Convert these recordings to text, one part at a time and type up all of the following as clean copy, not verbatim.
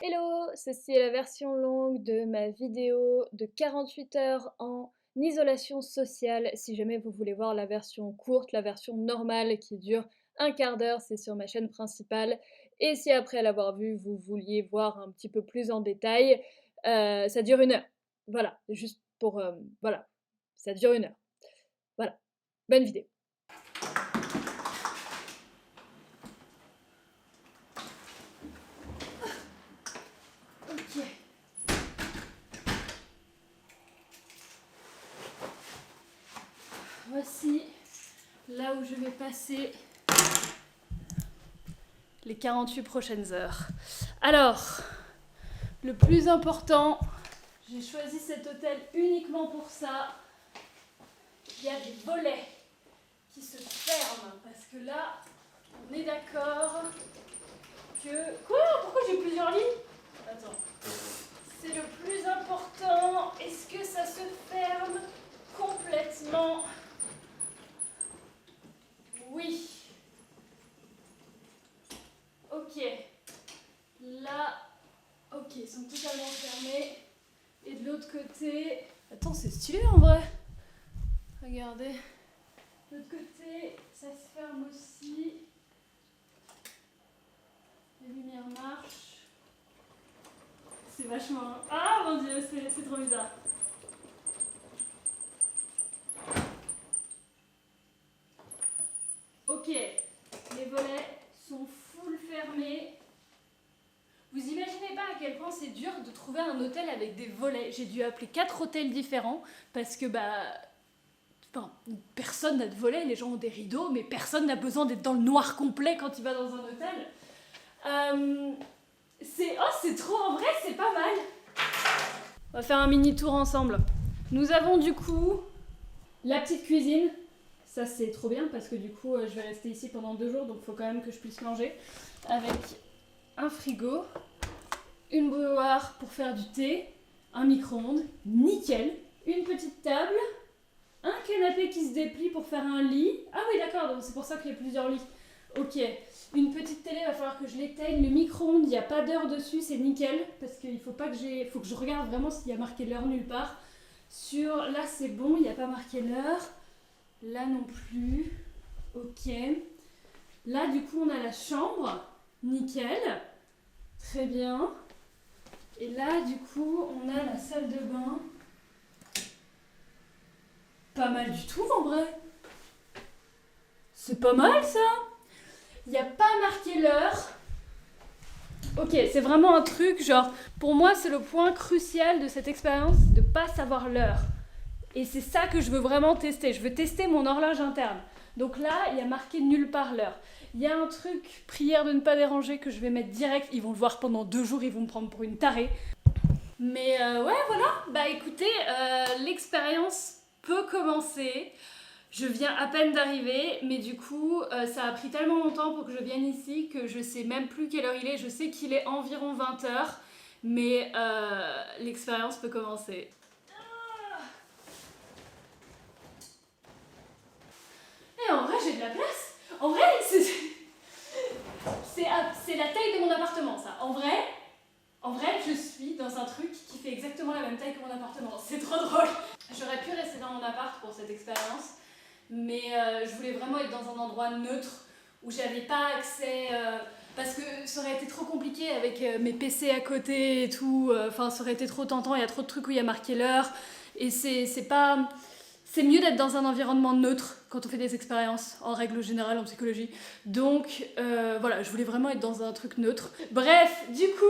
Hello, ceci est la version longue de ma vidéo de 48 heures en isolation sociale. Si jamais vous voulez voir la version courte, la version normale qui dure un quart d'heure, c'est sur ma chaîne principale. Et si après l'avoir vue, vous vouliez voir un petit peu plus en détail, ça dure 1 heure. Voilà, juste pour... voilà, ça dure 1 heure. Voilà, bonne vidéo. Ok. Voici là où je vais passer les 48 prochaines heures. Alors, le plus important, j'ai choisi cet hôtel uniquement pour ça. Il y a des volets qui se ferment parce que là, on est d'accord que... Quoi? Pourquoi j'ai plusieurs lits? Attends. C'est le plus important. Est-ce que ça se ferme complètement? Oui. Ok. Là, ok, ils sont totalement fermés. Et de l'autre côté... Attends, c'est stylé en vrai. Regardez. De l'autre côté, ça se ferme aussi. Les lumières marchent. C'est vachement... Ah mon dieu, c'est trop bizarre. Ok, les volets sont full fermés. Vous imaginez pas à quel point c'est dur de trouver un hôtel avec des volets. J'ai dû appeler 4 hôtels différents parce que enfin, personne n'a de volets, les gens ont des rideaux, mais personne n'a besoin d'être dans le noir complet quand il va dans un hôtel. C'est trop, en vrai, c'est pas mal. On va faire un mini tour ensemble. Nous avons du coup la petite cuisine. Ça c'est trop bien parce que du coup je vais rester ici pendant 2 jours, donc il faut quand même que je puisse manger. Avec un frigo, une bouilloire pour faire du thé, un micro-ondes, nickel, une petite table, un canapé qui se déplie pour faire un lit. Ah oui d'accord, donc c'est pour ça qu'il y a plusieurs lits. Ok, une petite télé, va falloir que je l'éteigne. Le micro-ondes, il n'y a pas d'heure dessus, c'est nickel. Parce qu'il faut pas que faut que je regarde vraiment s'il y a marqué l'heure nulle part. Là c'est bon, il n'y a pas marqué l'heure. Là non plus. Ok. Là du coup on a la chambre. Nickel. Très bien. Et là du coup on a la salle de bain. Pas mal du tout en vrai. C'est pas mal ça. Il n'y a pas marqué l'heure. Ok, c'est vraiment un truc, genre, pour moi, c'est le point crucial de cette expérience, de pas savoir l'heure. Et c'est ça que je veux vraiment tester. Je veux tester mon horloge interne. Donc là, il y a marqué nulle part l'heure. Il y a un truc, prière de ne pas déranger, que je vais mettre direct. Ils vont le voir pendant 2 jours, ils vont me prendre pour une tarée. Mais ouais, voilà. Bah écoutez, l'expérience peut commencer. Je viens à peine d'arriver, mais du coup, ça a pris tellement longtemps pour que je vienne ici que je sais même plus quelle heure il est. Je sais qu'il est environ 20 h, mais l'expérience peut commencer. Et en vrai, j'ai de la place. En vrai, c'est la taille de mon appartement, ça. En vrai, je suis dans un truc qui fait exactement la même taille que mon appartement. C'est trop drôle. J'aurais pu rester dans mon appart pour cette expérience, mais je voulais vraiment être dans un endroit neutre où j'avais pas accès. Parce que ça aurait été trop compliqué avec mes PC à côté et tout. Enfin, ça aurait été trop tentant. Il y a trop de trucs où il y a marqué l'heure. Et c'est pas. C'est mieux d'être dans un environnement neutre quand on fait des expériences, en règle générale en psychologie. Donc voilà, je voulais vraiment être dans un truc neutre. Bref, du coup,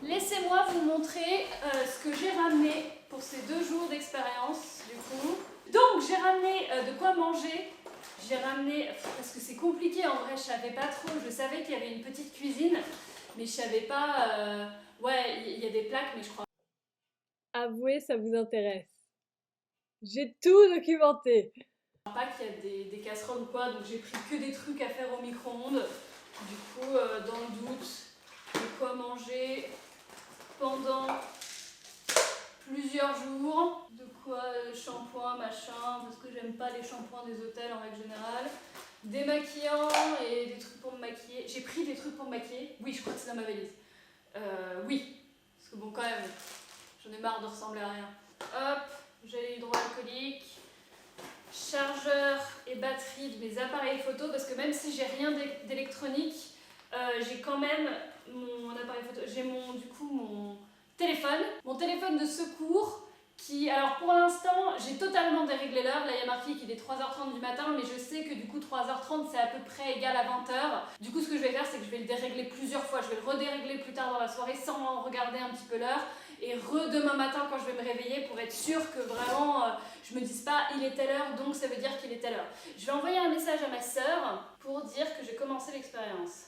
laissez-moi vous montrer ce que j'ai ramené pour ces 2 jours d'expérience, du coup. Donc j'ai ramené de quoi manger. J'ai ramené, parce que c'est compliqué en vrai, je savais pas trop. Je savais qu'il y avait une petite cuisine, mais je savais pas... ouais, il y a des plaques, mais je crois... Avouez, ça vous intéresse. J'ai tout documenté. Je crois pas qu'il y a des casseroles ou quoi, donc j'ai pris que des trucs à faire au micro-ondes. Du coup, dans le doute, de quoi manger pendant plusieurs jours. De quoi shampoing, machin, parce que j'aime pas les shampoings des hôtels en règle générale. Démaquillant et des trucs pour me maquiller. J'ai pris des trucs pour me maquiller. Oui, je crois que c'est dans ma valise. Oui, parce que bon quand même, j'en ai marre de ressembler à rien. Hop, gel hydroalcoolique, chargeur et batterie de mes appareils photo, parce que même si j'ai rien d'électronique, j'ai quand même mon appareil photo, j'ai mon téléphone de secours qui, alors pour l'instant, j'ai totalement déréglé l'heure. Là, il y a marqué qu'il est 3h30 du matin, mais je sais que du coup 3h30 c'est à peu près égal à 20h. Du coup, ce que je vais faire, c'est que je vais le dérégler plusieurs fois. Je vais le redérégler plus tard dans la soirée sans regarder un petit peu l'heure. Et demain matin quand je vais me réveiller pour être sûre que vraiment je me dise pas il est telle heure donc ça veut dire qu'il est telle heure. Je vais envoyer un message à ma sœur pour dire que j'ai commencé l'expérience.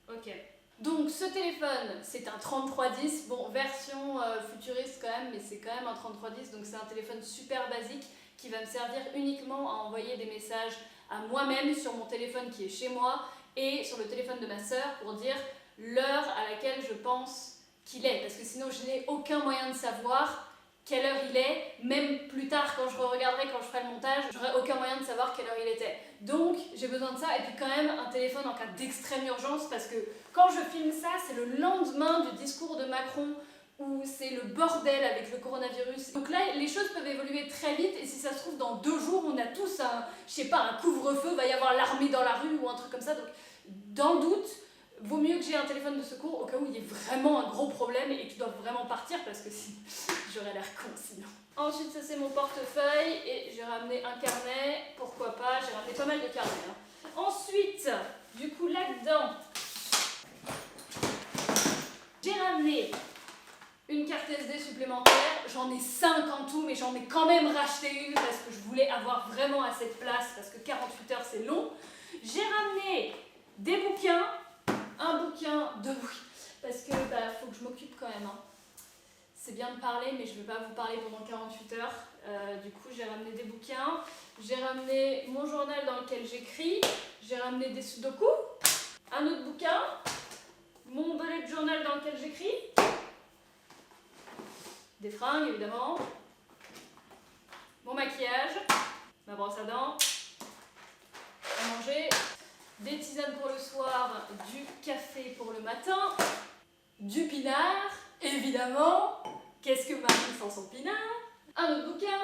Ok. Donc ce téléphone c'est un 3310, bon version futuriste quand même mais c'est quand même un 3310 donc c'est un téléphone super basique qui va me servir uniquement à envoyer des messages à moi-même sur mon téléphone qui est chez moi et sur le téléphone de ma sœur pour dire l'heure à laquelle je pense qu'il est, parce que sinon je n'ai aucun moyen de savoir quelle heure il est, même plus tard quand je regarderai, quand je ferai le montage, j'aurai aucun moyen de savoir quelle heure il était. Donc j'ai besoin de ça, et puis quand même un téléphone en cas d'extrême urgence, parce que quand je filme ça, c'est le lendemain du discours de Macron, où c'est le bordel avec le coronavirus. Donc là, les choses peuvent évoluer très vite, et si ça se trouve, dans 2 jours, on a tous un couvre-feu, va y avoir l'armée dans la rue, ou un truc comme ça, donc dans le doute, vaut mieux que j'ai un téléphone de secours au cas où il y ait vraiment un gros problème et que je dois vraiment partir parce que si j'aurais l'air con sinon. Ensuite ça c'est mon portefeuille et j'ai ramené un carnet, pourquoi pas, j'ai ramené pas mal de carnets. Ensuite, du coup là-dedans, j'ai ramené une carte SD supplémentaire, j'en ai 5 en tout mais j'en ai quand même racheté une parce que je voulais avoir vraiment assez de place parce que 48 heures c'est long. J'ai ramené des bouquins. Un bouquin, 2 bouquins, parce que faut que je m'occupe quand même. C'est bien de parler, mais je ne vais pas vous parler pendant 48 heures. Du coup, j'ai ramené des bouquins, j'ai ramené mon journal dans lequel j'écris, j'ai ramené des sudoku, un autre bouquin, mon bullet journal dans lequel j'écris, des fringues évidemment, mon maquillage, ma brosse à dents, à manger, des tisanes pour le soir, du café pour le matin, du pinard, évidemment. Qu'est-ce que Marie sans son pinard? Un autre bouquin,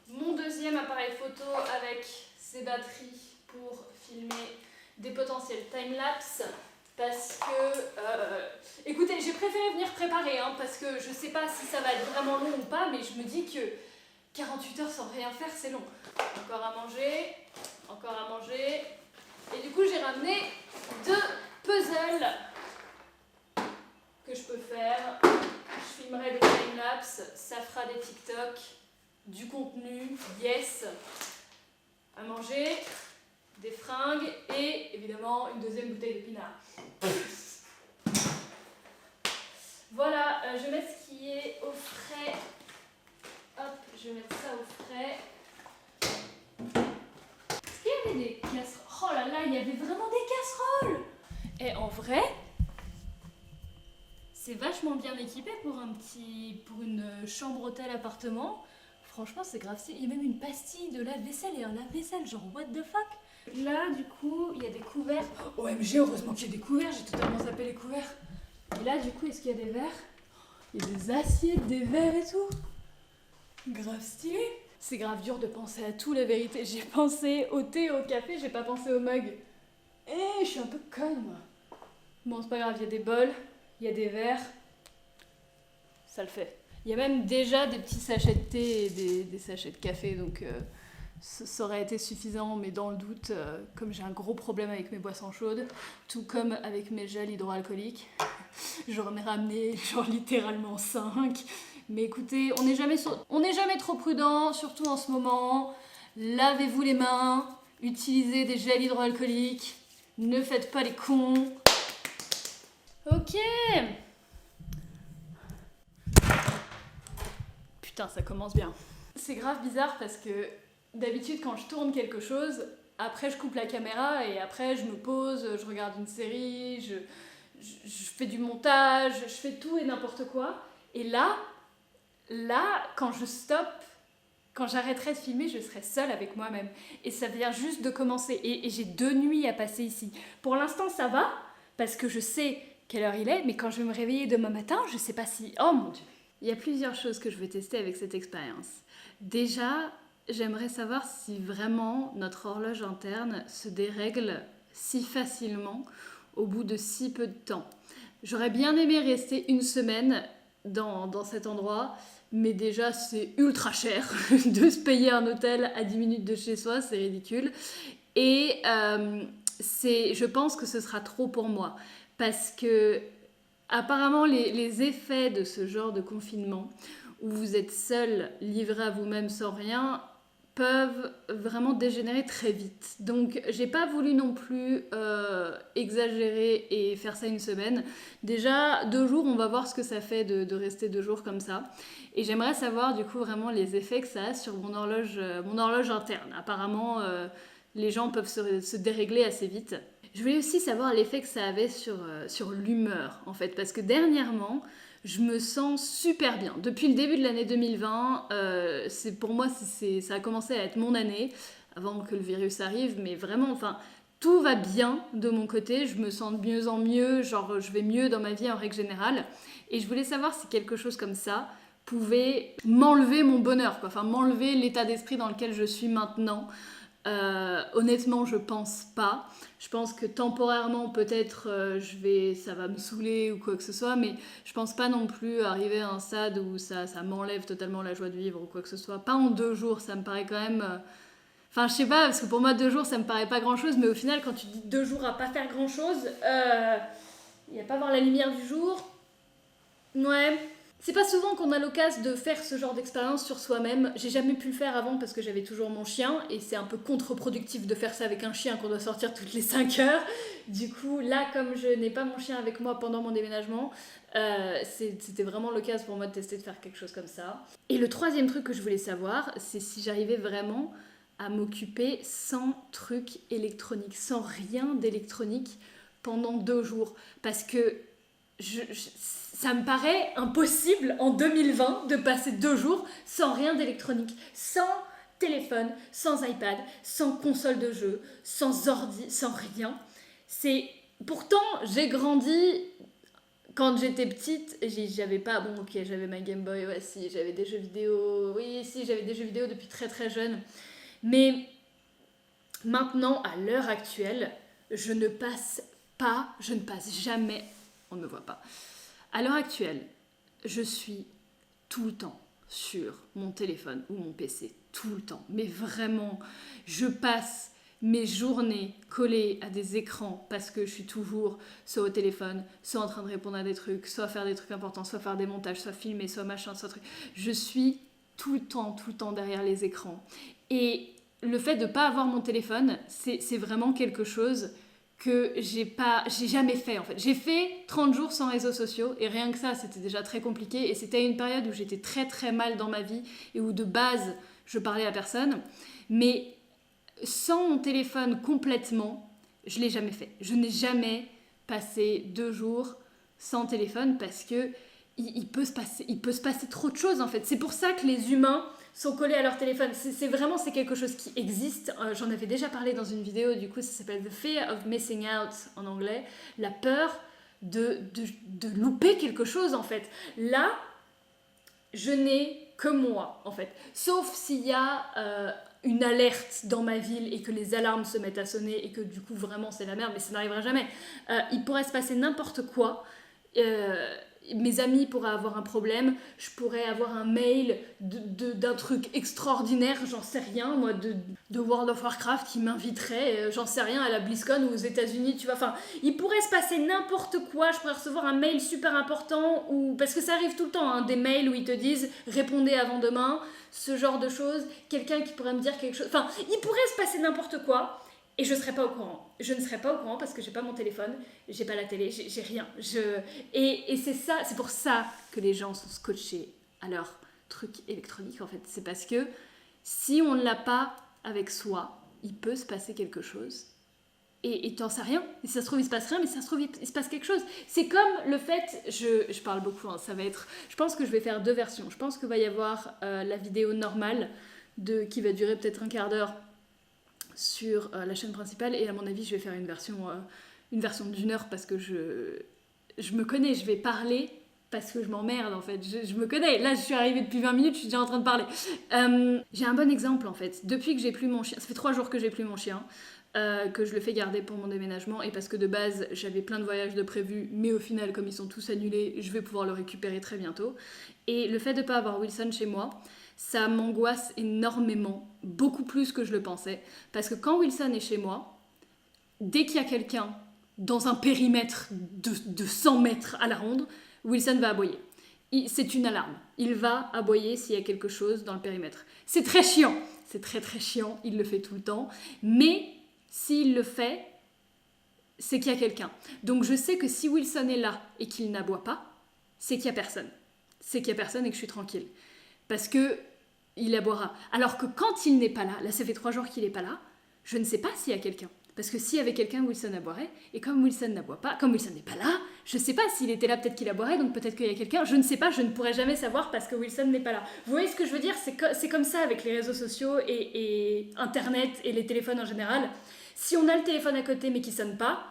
mon deuxième appareil photo avec ses batteries pour filmer des potentiels timelapse. Parce que, écoutez, j'ai préféré venir préparer, parce que je sais pas si ça va être vraiment long ou pas, mais je me dis que 48 heures sans rien faire, c'est long. Encore à manger, encore à manger. Et du coup, j'ai ramené 2 puzzles que je peux faire. Je filmerai des timelapse, ça fera des TikTok, du contenu, yes. À manger, des fringues et évidemment une deuxième bouteille de pinard. Voilà, je vais mettre ce qui est au frais. Hop, je vais mettre ça au frais. Est-ce qu'il y avait des casseroles? Oh là là, il y avait vraiment des casseroles! Et en vrai, c'est vachement bien équipé pour une chambre hôtel appartement. Franchement, c'est grave stylé. Il y a même une pastille de lave-vaisselle et un lave-vaisselle, genre what the fuck? Là, du coup, il y a des couverts. OMG, heureusement qu'il y a des couverts, j'ai totalement zappé les couverts. Et là, du coup, est-ce qu'il y a des verres? Il y a des assiettes, des verres et tout. Grave stylé. C'est grave dur de penser à tout, la vérité. J'ai pensé au thé, au café, j'ai pas pensé au mug. Je suis un peu conne, moi. Bon, c'est pas grave, il y a des bols, il y a des verres. Ça le fait. Il y a même déjà des petits sachets de thé et des sachets de café, donc ça aurait été suffisant, mais dans le doute, comme j'ai un gros problème avec mes boissons chaudes, tout comme avec mes gels hydroalcooliques, j'en ai ramené genre littéralement 5. Mais écoutez, on n'est jamais trop prudent, surtout en ce moment. Lavez-vous les mains, utilisez des gels hydroalcooliques, ne faites pas les cons. Ok. Putain, ça commence bien. C'est grave bizarre parce que d'habitude quand je tourne quelque chose, après je coupe la caméra et après je me pose, je regarde une série, je fais du montage, je fais tout et n'importe quoi. Et là, quand je stoppe, quand j'arrêterai de filmer, je serai seule avec moi-même. Et ça vient juste de commencer. Et j'ai 2 nuits à passer ici. Pour l'instant, ça va, parce que je sais quelle heure il est, mais quand je vais me réveiller demain matin, je sais pas si... Oh mon Dieu. Il y a plusieurs choses que je veux tester avec cette expérience. Déjà, j'aimerais savoir si vraiment notre horloge interne se dérègle si facilement au bout de si peu de temps. J'aurais bien aimé rester une semaine dans cet endroit, mais déjà c'est ultra cher de se payer un hôtel à 10 minutes de chez soi, c'est ridicule. Et je pense que ce sera trop pour moi, parce que apparemment les effets de ce genre de confinement, où vous êtes seul, livré à vous-même sans rien, peuvent vraiment dégénérer très vite. Donc j'ai pas voulu non plus exagérer et faire ça une semaine. Déjà 2 jours, on va voir ce que ça fait de rester 2 jours comme ça. Et j'aimerais savoir du coup vraiment les effets que ça a sur mon horloge interne. Apparemment les gens peuvent se dérégler assez vite. Je voulais aussi savoir l'effet que ça avait sur l'humeur en fait, parce que dernièrement je me sens super bien. Depuis le début de l'année 2020, pour moi, ça a commencé à être mon année, avant que le virus arrive, mais vraiment, enfin, tout va bien de mon côté, je me sens de mieux en mieux, genre je vais mieux dans ma vie en règle générale, et je voulais savoir si quelque chose comme ça pouvait m'enlever mon bonheur, quoi. Enfin m'enlever l'état d'esprit dans lequel je suis maintenant. Honnêtement, je pense pas. Je pense que temporairement, peut-être, ça va me saouler ou quoi que ce soit, mais je pense pas non plus arriver à un stade où ça m'enlève totalement la joie de vivre ou quoi que ce soit. Pas en 2 jours, ça me paraît quand même. Enfin, je sais pas, parce que pour moi, 2 jours, ça me paraît pas grand-chose, mais au final, quand tu dis 2 jours à pas faire grand-chose, il y a pas voir la lumière du jour. Ouais. C'est pas souvent qu'on a l'occasion de faire ce genre d'expérience sur soi-même. J'ai jamais pu le faire avant parce que j'avais toujours mon chien et c'est un peu contre-productif de faire ça avec un chien qu'on doit sortir toutes les 5 heures. Du coup, là, comme je n'ai pas mon chien avec moi pendant mon déménagement, c'était vraiment l'occasion pour moi de tester de faire quelque chose comme ça. Et le troisième truc que je voulais savoir, c'est si j'arrivais vraiment à m'occuper sans trucs électroniques, sans rien d'électronique pendant 2 jours. Parce que ça me paraît impossible en 2020 de passer 2 jours sans rien d'électronique, sans téléphone, sans iPad, sans console de jeu, sans ordi, sans rien. Pourtant, j'ai grandi quand j'étais petite, j'avais pas... Bon, ok, j'avais ma Game Boy, ouais, si, j'avais des jeux vidéo... Oui, si, j'avais des jeux vidéo depuis très très jeune. Mais maintenant, à l'heure actuelle, je ne passe jamais... On ne me voit pas. À l'heure actuelle, je suis tout le temps sur mon téléphone ou mon PC. Tout le temps. Mais vraiment, je passe mes journées collées à des écrans parce que je suis toujours soit au téléphone, soit en train de répondre à des trucs, soit faire des trucs importants, soit faire des montages, soit filmer, soit machin, soit truc. Je suis tout le temps derrière les écrans. Et le fait de ne pas avoir mon téléphone, c'est vraiment quelque chose que j'ai jamais fait en fait. J'ai fait 30 jours sans réseaux sociaux et rien que ça c'était déjà très compliqué et c'était une période où j'étais très très mal dans ma vie et où de base je parlais à personne, mais sans mon téléphone complètement, je l'ai jamais fait. Je n'ai jamais passé 2 jours sans téléphone parce que il peut se passer trop de choses en fait. C'est pour ça que les humains sont collés à leur téléphone. C'est quelque chose qui existe. J'en avais déjà parlé dans une vidéo, du coup ça s'appelle The Fear of Missing Out en anglais. La peur de louper quelque chose en fait. Là, je n'ai que moi en fait. Sauf s'il y a une alerte dans ma ville et que les alarmes se mettent à sonner et que du coup vraiment c'est la merde, mais ça n'arrivera jamais. Il pourrait se passer n'importe quoi. Mes amis pourraient avoir un problème, je pourrais avoir un mail d'un truc extraordinaire, j'en sais rien, moi, de World of Warcraft qui m'inviterait, j'en sais rien, à la BlizzCon ou aux États-Unis, tu vois. Enfin, il pourrait se passer n'importe quoi, je pourrais recevoir un mail super important, parce que ça arrive tout le temps, hein, des mails où ils te disent répondez avant demain, ce genre de choses, quelqu'un qui pourrait me dire quelque chose. Enfin, il pourrait se passer n'importe quoi. Et je ne serais pas au courant. Je ne serais pas au courant parce que j'ai pas mon téléphone, j'ai pas la télé, j'ai rien. Et c'est pour ça que les gens sont scotchés à leur truc électronique en fait. C'est parce que si on ne l'a pas avec soi, il peut se passer quelque chose. Et t'en sais rien. Et ça se trouve, il se passe rien, mais ça se trouve, il se passe quelque chose. C'est comme le fait, je parle beaucoup, hein, ça va être... Je pense que je vais faire 2 versions. Je pense qu'il va y avoir la vidéo normale qui va durer peut-être un quart d'heure sur la chaîne principale et à mon avis je vais faire une version d'1 heure parce que je me connais, je vais parler parce que je m'emmerde en fait, je me connais. Là, je suis arrivée depuis 20 minutes, je suis déjà en train de parler. J'ai un bon exemple en fait. Depuis que j'ai plus mon chien, ça fait 3 jours que j'ai plus mon chien, que je le fais garder pour mon déménagement et parce que de base, j'avais plein de voyages de prévus, mais au final, comme ils sont tous annulés, je vais pouvoir le récupérer très bientôt. Et le fait de ne pas avoir Wilson chez moi, ça m'angoisse énormément, beaucoup plus que je le pensais. Parce que quand Wilson est chez moi, dès qu'il y a quelqu'un dans un périmètre de 100 mètres à la ronde, Wilson va aboyer. C'est une alarme. Il va aboyer s'il y a quelque chose dans le périmètre. C'est très chiant. C'est très très chiant. Il le fait tout le temps. Mais s'il le fait, c'est qu'il y a quelqu'un. Donc je sais que si Wilson est là et qu'il n'aboie pas, c'est qu'il y a personne. C'est qu'il y a personne et que je suis tranquille. Parce que il aboiera. Alors que quand il n'est pas là, ça fait 3 jours qu'il n'est pas là, je ne sais pas s'il y a quelqu'un. Parce que s'il y avait quelqu'un, Wilson aboierait. Et comme Wilson n'aboie pas, comme Wilson n'est pas là, je ne sais pas s'il était là, peut-être qu'il aboierait, donc peut-être qu'il y a quelqu'un. Je ne sais pas, je ne pourrais jamais savoir parce que Wilson n'est pas là. Vous voyez ce que je veux dire ? C'est comme ça avec les réseaux sociaux et Internet et les téléphones en général. Si on a le téléphone à côté mais qu'il sonne pas,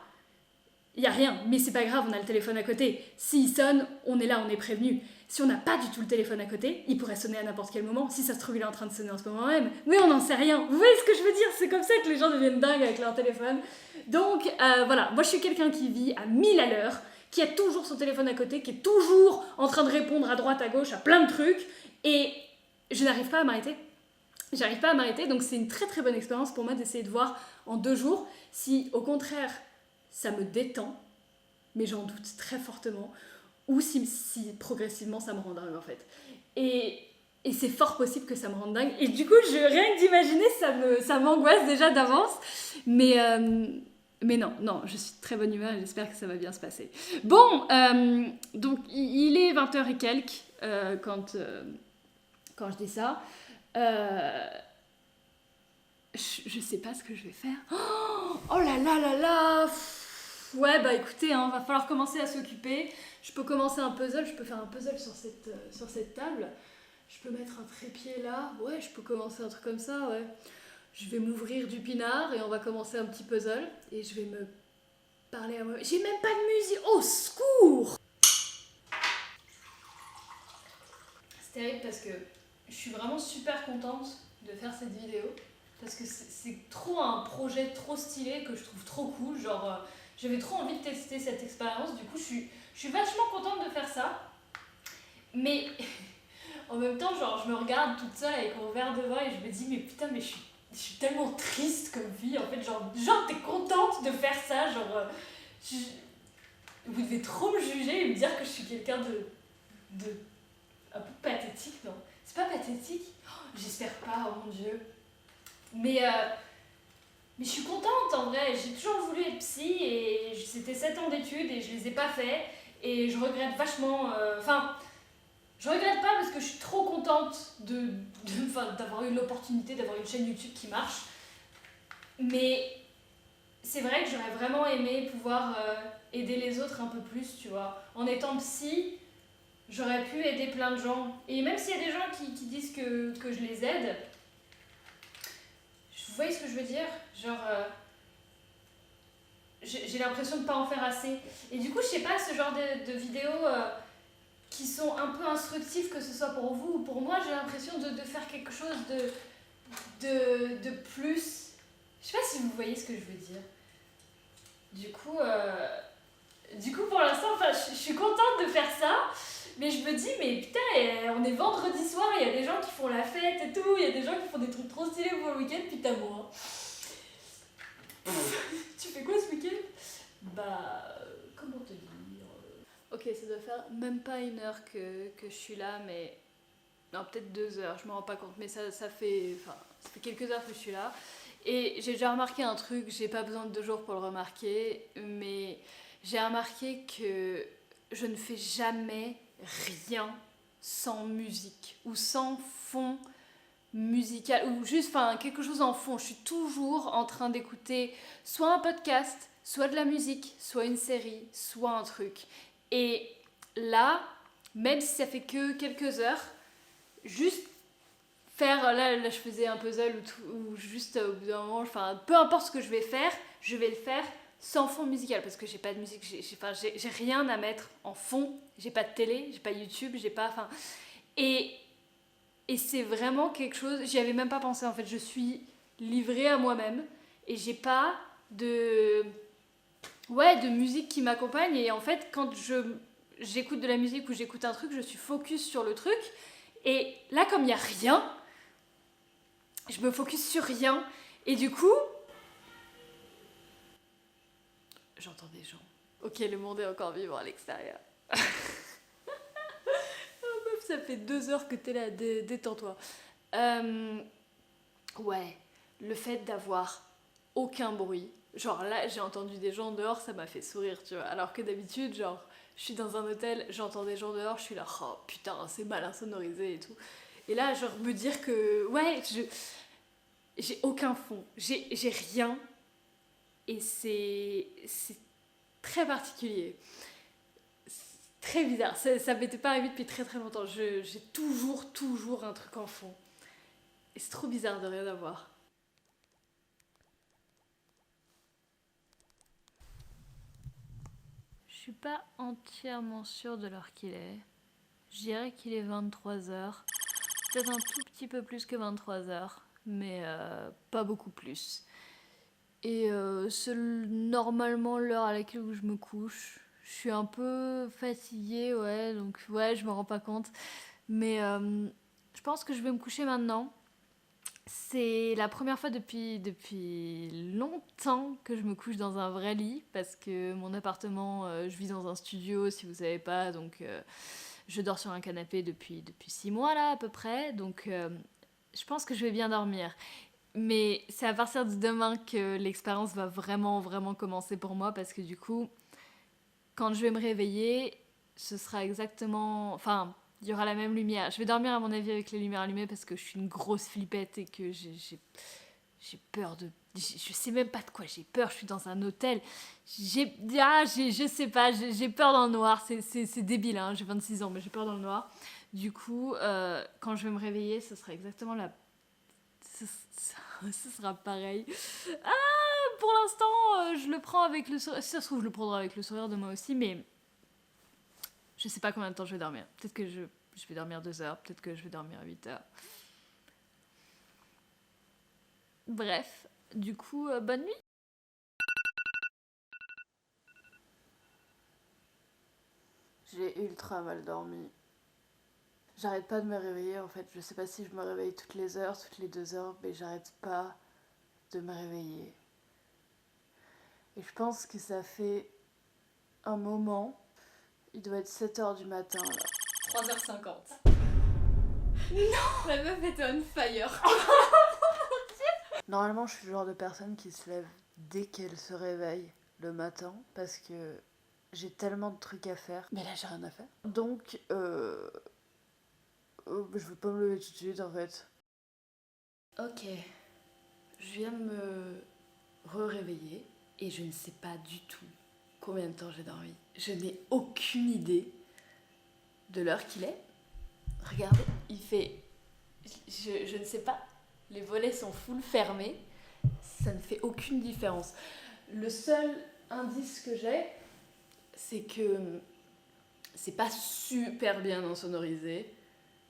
il n'y a rien. Mais c'est pas grave, on a le téléphone à côté. S'il sonne, on est là, on est prévenu. Si on n'a pas du tout le téléphone à côté, il pourrait sonner à n'importe quel moment. Si ça se trouve, il est en train de sonner en ce moment même. Mais on n'en sait rien. Vous voyez ce que je veux dire ? C'est comme ça que les gens deviennent dingues avec leur téléphone. Donc voilà, moi je suis quelqu'un qui vit à 1000 à l'heure, qui a toujours son téléphone à côté, qui est toujours en train de répondre à droite, à gauche, à plein de trucs. Et je n'arrive pas à m'arrêter. J'arrive pas à m'arrêter, donc c'est une très très bonne expérience pour moi d'essayer de voir en 2 jours si au contraire ça me détend, mais j'en doute très fortement, ou si progressivement ça me rend dingue en fait. Et c'est fort possible que ça me rende dingue. Et du coup, rien que d'imaginer, ça m'angoisse déjà d'avance. Mais non, je suis de très bonne humeur et j'espère que ça va bien se passer. Bon, donc il est 20h et quelques quand je dis ça. Je sais pas ce que je vais faire. Oh là là là là. Ouais, bah écoutez, va falloir commencer à s'occuper. Je peux commencer un puzzle, je peux faire un puzzle sur cette table. Je peux mettre un trépied là. Ouais, je peux commencer un truc comme ça, ouais. Je vais m'ouvrir du pinard et on va commencer un petit puzzle. Et je vais me parler à moi. J'ai même pas de musique. Au secours! C'est terrible parce que je suis vraiment super contente de faire cette vidéo. Parce que c'est trop un projet trop stylé que je trouve trop cool. Genre, j'avais trop envie de tester cette expérience. Du coup, je suis vachement contente de faire ça. Mais en même temps, genre, je me regarde toute seule avec mon verre de vin et je me dis, mais putain, mais je suis tellement triste comme vie. En fait, genre t'es contente de faire ça. Genre, vous devez trop me juger et me dire que je suis quelqu'un de un peu pathétique, non? C'est pas pathétique? J'espère pas, oh mon Dieu. Mais je suis contente en vrai, j'ai toujours voulu être psy et c'était 7 ans d'études et je les ai pas fait et je regrette vachement, je regrette pas parce que je suis trop contente d'avoir eu l'opportunité d'avoir une chaîne YouTube qui marche, mais c'est vrai que j'aurais vraiment aimé pouvoir aider les autres un peu plus, tu vois. En étant psy, j'aurais pu aider plein de gens et même s'il y a des gens qui disent que je les aide, vous voyez ce que je veux dire? Genre, j'ai l'impression de pas en faire assez. Et du coup, je sais pas, ce genre de vidéos qui sont un peu instructives, que ce soit pour vous ou pour moi, j'ai l'impression de faire quelque chose de plus. Je sais pas si vous voyez ce que je veux dire. Du coup, pour l'instant, je suis contente de faire ça. Mais je me dis, mais putain, on est vendredi soir, il y a des gens qui font la fête et tout, il y a des gens qui font des trucs trop stylés pour le week-end, putain moi. Tu fais quoi ce week-end? Bah, comment te dire? Ok, ça doit faire même pas 1 heure que je suis là, mais... Non, peut-être 2 heures, je me rends pas compte, mais ça fait quelques heures que je suis là. Et j'ai déjà remarqué un truc, j'ai pas besoin de 2 jours pour le remarquer, mais j'ai remarqué que je ne fais jamais rien sans musique ou sans fond musical ou juste quelque chose en fond. Je suis toujours en train d'écouter soit un podcast, soit de la musique, soit une série, soit un truc. Et là, même si ça fait que quelques heures, juste faire, là je faisais un puzzle ou juste au bout d'un moment, peu importe ce que je vais le faire sans fond musical, parce que j'ai pas de musique, j'ai rien à mettre en fond, j'ai pas de télé, j'ai pas YouTube, j'ai pas... Enfin, et c'est vraiment quelque chose, j'y avais même pas pensé en fait, je suis livrée à moi-même et j'ai pas de... Ouais, de musique qui m'accompagne, et en fait quand j'écoute de la musique ou j'écoute un truc, je suis focus sur le truc, et là comme il y a rien, je me focus sur rien, et du coup... J'entends des gens. Ok, le monde est encore vivant à l'extérieur. Oh, meuf, ça fait 2 heures que t'es là, détends-toi. Ouais, le fait d'avoir aucun bruit. Genre là, j'ai entendu des gens dehors, ça m'a fait sourire, tu vois. Alors que d'habitude, genre, je suis dans un hôtel, j'entends des gens dehors, je suis là, oh putain, c'est mal insonorisé et tout. Et là, genre, me dire que, ouais, j'ai aucun fond, j'ai rien. Et c'est très particulier. C'est très bizarre. Ça m'était pas arrivé depuis très très longtemps. J'ai toujours un truc en fond. Et c'est trop bizarre de rien avoir. Je suis pas entièrement sûre de l'heure qu'il est. Je dirais qu'il est 23h. Peut-être un tout petit peu plus que 23h. Mais pas beaucoup plus. Et c'est normalement l'heure à laquelle je me couche. Je suis un peu fatiguée, ouais, donc ouais, je me rends pas compte. Mais je pense que je vais me coucher maintenant. C'est la première fois depuis longtemps que je me couche dans un vrai lit, parce que mon appartement, je vis dans un studio, si vous savez pas, donc je dors sur un canapé depuis 6 mois là à peu près, donc je pense que je vais bien dormir. Mais c'est à partir de demain que l'expérience va vraiment, vraiment commencer pour moi, parce que du coup, quand je vais me réveiller, ce sera exactement... Enfin, il y aura la même lumière. Je vais dormir à mon avis avec les lumières allumées parce que je suis une grosse flippette et que j'ai peur de... Je sais même pas de quoi j'ai peur, je suis dans un hôtel. Je sais pas, j'ai peur dans le noir. C'est débile, hein, j'ai 26 ans, mais j'ai peur dans le noir. Du coup, quand je vais me réveiller, ce sera exactement la... Ce sera pareil. Ah, pour l'instant, je le prends avec le sourire. Si ça se trouve, je le prendrai avec le sourire demain aussi, mais je sais pas combien de temps je vais dormir. Peut-être que je vais dormir 2 heures, peut-être que je vais dormir 8 heures. Bref, du coup, bonne nuit. J'ai ultra mal dormi. J'arrête pas de me réveiller en fait. Je sais pas si je me réveille toutes les heures, toutes les 2 heures, mais j'arrête pas de me réveiller. Et je pense que ça fait un moment. Il doit être 7h du matin là. 3h50. Non, la meuf était on fire. Normalement, je suis le genre de personne qui se lève dès qu'elle se réveille le matin parce que j'ai tellement de trucs à faire. Mais là, j'ai rien à faire. Donc, je veux pas me lever tout de suite en fait. Ok, je viens de me réveiller et je ne sais pas du tout combien de temps j'ai dormi. Je n'ai aucune idée de l'heure qu'il est. Regardez, il fait... Je ne sais pas. Les volets sont full fermés. Ça ne fait aucune différence. Le seul indice que j'ai, c'est que c'est pas super bien insonorisé.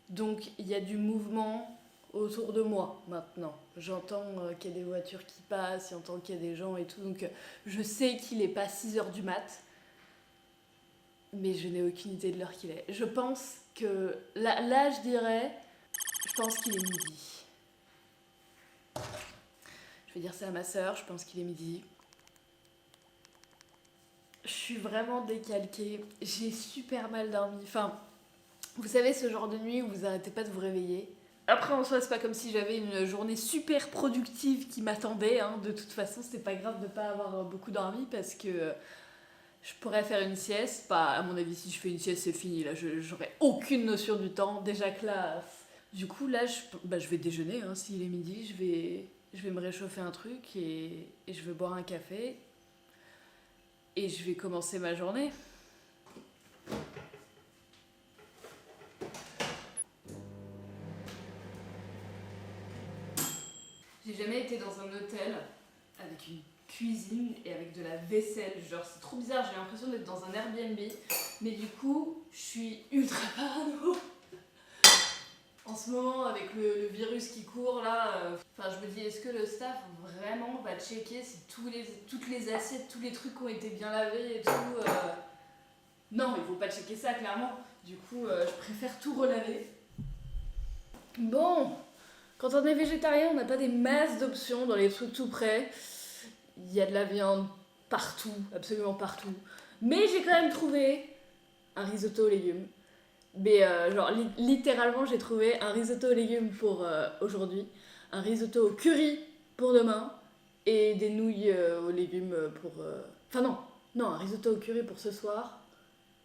Donc il y a du mouvement autour de moi maintenant. J'entends qu'il y a des voitures qui passent, j'entends qu'il y a des gens et tout. Donc je sais qu'il est pas 6h du mat. Mais je n'ai aucune idée de l'heure qu'il est. Je pense que... Là je dirais... Je pense qu'il est midi. Je vais dire ça à ma soeur, je pense qu'il est midi. Je suis vraiment décalquée. J'ai super mal dormi. Enfin, vous savez, ce genre de nuit où vous arrêtez pas de vous réveiller. Après, en soi, c'est pas comme si j'avais une journée super productive qui m'attendait. Hein. De toute façon, c'est pas grave de pas avoir beaucoup dormi parce que je pourrais faire une sieste. Pas, à mon avis, si je fais une sieste, c'est fini. Là, j'aurais aucune notion du temps. Déjà que là... Du coup, là, je vais déjeuner. Hein. S'il est midi, je vais me réchauffer un truc et je vais boire un café. Et je vais commencer ma journée. J'ai jamais été dans un hôtel avec une cuisine et avec de la vaisselle. Genre c'est trop bizarre, j'ai l'impression d'être dans un Airbnb. Mais du coup, je suis ultra parano. En ce moment, avec le virus qui court là, je me dis, est-ce que le staff vraiment va checker si toutes les assiettes, tous les trucs ont été bien lavés et tout Non, il faut pas checker ça clairement. Du coup, je préfère tout relaver. Bon, quand on est végétarien, on n'a pas des masses d'options dans les trucs tout près. Il y a de la viande partout, absolument partout. Mais j'ai quand même trouvé un risotto aux légumes. Mais littéralement, j'ai trouvé un risotto aux légumes pour aujourd'hui, un risotto au curry pour demain, et des nouilles aux légumes pour... non, un risotto au curry pour ce soir,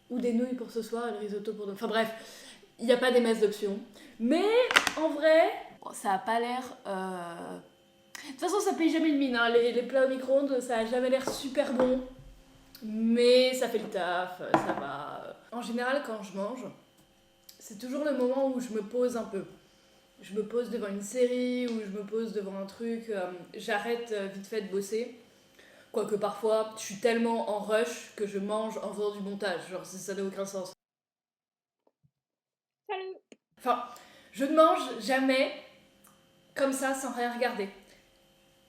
ou des nouilles pour ce soir et le risotto pour demain. Enfin bref, il n'y a pas des masses d'options. Mais en vrai, ça a pas l'air... De toute façon, ça paye jamais de mine, hein. Les plats au micro-ondes, ça a jamais l'air super bon. Mais ça fait le taf, ça va. En général, quand je mange, c'est toujours le moment où je me pose un peu. Je me pose devant une série ou je me pose devant un truc, j'arrête vite fait de bosser. Quoique parfois, je suis tellement en rush que je mange en faisant du montage. Genre, ça n'a aucun sens. Salut. Enfin, je ne mange jamais comme ça sans rien regarder.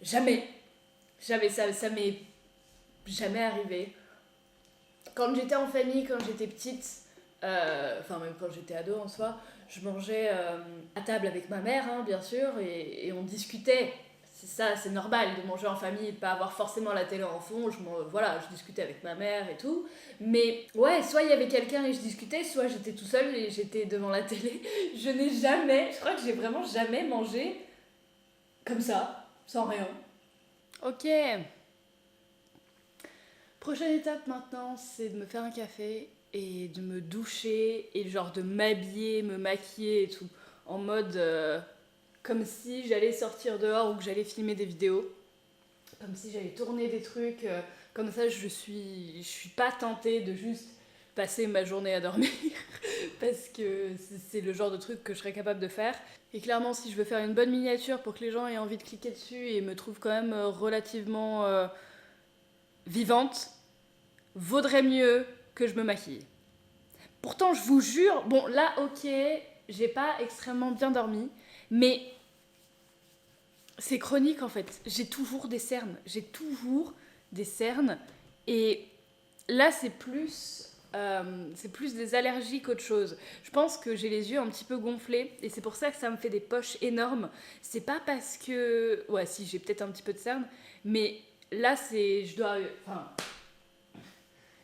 Jamais. Jamais, ça m'est jamais arrivé. Quand j'étais en famille, quand j'étais petite, même quand j'étais ado en soi, je mangeais à table avec ma mère, hein, bien sûr, et on discutait. C'est ça, c'est normal de manger en famille et de pas avoir forcément la télé en fond. Je discutais avec ma mère et tout. Mais ouais, soit il y avait quelqu'un et je discutais, soit j'étais tout seul et j'étais devant la télé. Je crois que j'ai vraiment jamais mangé comme ça, sans rien. Ok. Prochaine étape maintenant, c'est de me faire un café et de me doucher et genre de m'habiller, me maquiller et tout. En mode comme si j'allais sortir dehors ou que j'allais filmer des vidéos. Comme si j'allais tourner des trucs. Comme ça, je suis pas tentée de juste passer ma journée à dormir. Parce que c'est le genre de truc que je serais capable de faire. Et clairement, si je veux faire une bonne miniature pour que les gens aient envie de cliquer dessus et me trouvent quand même relativement vivante, vaudrait mieux que je me maquille. Pourtant, je vous jure, bon là, ok, j'ai pas extrêmement bien dormi, mais c'est chronique en fait. J'ai toujours des cernes, et là, c'est plus des allergies qu'autre chose. Je pense que j'ai les yeux un petit peu gonflés et c'est pour ça que ça me fait des poches énormes. C'est pas parce que... Ouais, si, j'ai peut-être un petit peu de cernes, mais là,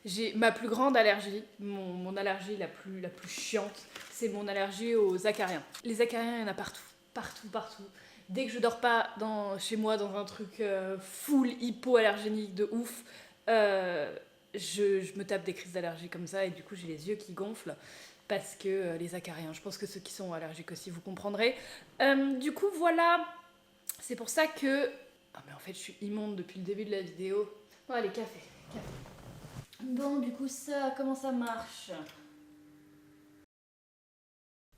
j'ai ma plus grande allergie, mon allergie la plus chiante, c'est mon allergie aux acariens. Les acariens, il y en a partout, partout, partout. Dès que je dors pas chez moi dans un truc full hypoallergénique de ouf, je me tape des crises d'allergie comme ça et du coup j'ai les yeux qui gonflent parce que les acariens, je pense que ceux qui sont allergiques aussi vous comprendrez. Du coup voilà, c'est pour ça que... Ah mais en fait je suis immonde depuis le début de la vidéo. Bon allez, café. Bon, du coup, comment ça marche?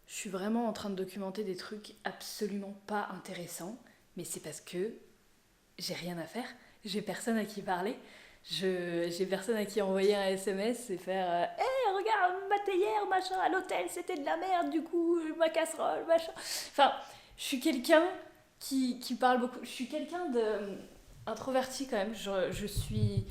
Je suis vraiment en train de documenter des trucs absolument pas intéressants, mais c'est parce que j'ai rien à faire, j'ai personne à qui parler, j'ai personne à qui envoyer un SMS et faire hey, regarde, ma théière, machin, à l'hôtel, c'était de la merde, du coup, ma casserole, machin. Enfin, je suis quelqu'un qui parle beaucoup, je suis quelqu'un introverti quand même, je suis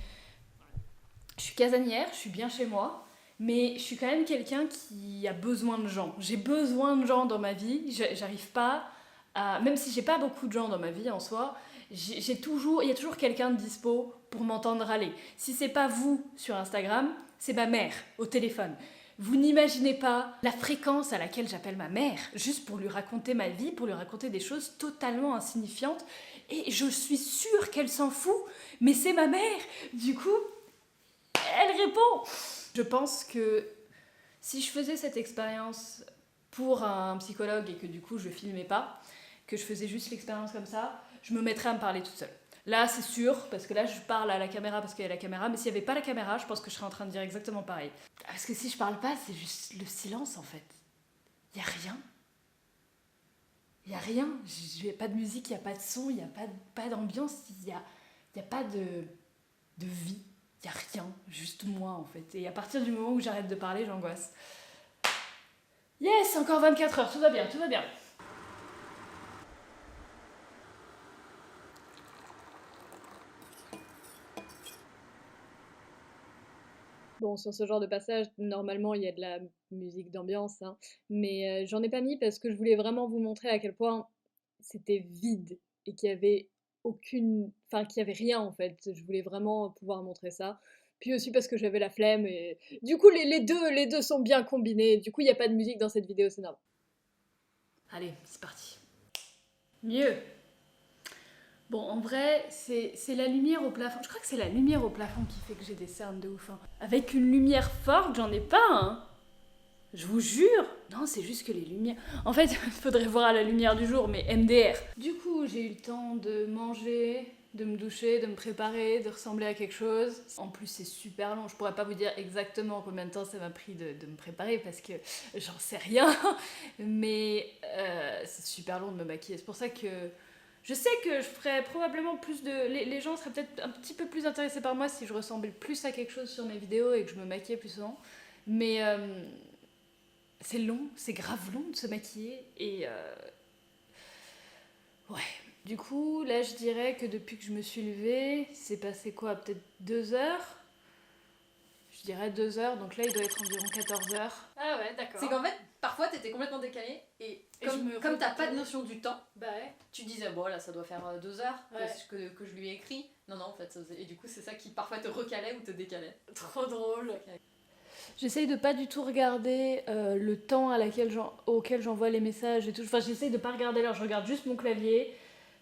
casanière, je suis bien chez moi, mais je suis quand même quelqu'un qui a besoin de gens. J'ai besoin de gens dans ma vie, j'arrive pas à... Même si j'ai pas beaucoup de gens dans ma vie en soi, il y a toujours quelqu'un de dispo pour m'entendre râler. Si c'est pas vous sur Instagram, c'est ma mère au téléphone. Vous n'imaginez pas la fréquence à laquelle j'appelle ma mère, juste pour lui raconter ma vie, pour lui raconter des choses totalement insignifiantes. Et je suis sûre qu'elle s'en fout, mais c'est ma mère. Du coup, elle répond. Je pense que si je faisais cette expérience pour un psychologue et que du coup je filmais pas, que je faisais juste l'expérience comme ça, je me mettrais à me parler toute seule. Là, c'est sûr, parce que là, je parle à la caméra parce qu'il y a la caméra, mais s'il n'y avait pas la caméra, je pense que je serais en train de dire exactement pareil. Parce que si je parle pas, c'est juste le silence en fait. Il y a rien. Il y a rien. Il n'y a pas de musique, il n'y a pas de son, il n'y a pas d'ambiance, il y a Il n'y a pas de vie, il n'y a rien, juste moi en fait. Et à partir du moment où j'arrête de parler, j'angoisse. Yes, encore 24 heures, tout va bien, tout va bien. Bon, sur ce genre de passage, normalement, il y a de la musique d'ambiance, hein, mais j'en ai pas mis parce que je voulais vraiment vous montrer à quel point c'était vide et qu'il y avait enfin, qu'il y avait rien en fait. Je voulais vraiment pouvoir montrer ça. Puis aussi parce que j'avais la flemme et du coup, les deux sont bien combinés. Du coup, il n'y a pas de musique dans cette vidéo, c'est normal. Allez, c'est parti. Mieux. Bon, en vrai, c'est la lumière au plafond. Je crois que c'est la lumière au plafond qui fait que j'ai des cernes de ouf, hein. Avec une lumière forte, j'en ai pas, hein. Je vous jure. Non, c'est juste que les lumières... En fait, il faudrait voir à la lumière du jour, mais MDR. Du coup, j'ai eu le temps de manger, de me doucher, de me préparer, de ressembler à quelque chose. En plus, c'est super long. Je pourrais pas vous dire exactement combien de temps ça m'a pris de me préparer parce que j'en sais rien. Mais c'est super long de me maquiller. C'est pour ça que... Je sais que je ferais probablement plus de... Les gens seraient peut-être un petit peu plus intéressés par moi si je ressemblais plus à quelque chose sur mes vidéos et que je me maquillais plus souvent. Mais c'est long, c'est grave long de se maquiller et... Ouais. Du coup, là, je dirais que depuis que je me suis levée, c'est passé quoi? Peut-être 2 heures? Je dirais 2 heures, donc là, il doit être environ 14 heures. Ah ouais, d'accord. C'est qu'en fait, parfois t'étais complètement décalée et comme t'as pas de notion du temps, bah ouais. tu disais bon là ça doit faire 2 heures Ouais. que je lui ai écrit. Non, en fait, et du coup c'est ça qui parfois te recalait ou te décalait. Trop drôle. J'essaye de pas du tout regarder le temps auquel j'envoie les messages et tout. Enfin, j'essaye de pas regarder l'heure, je regarde juste mon clavier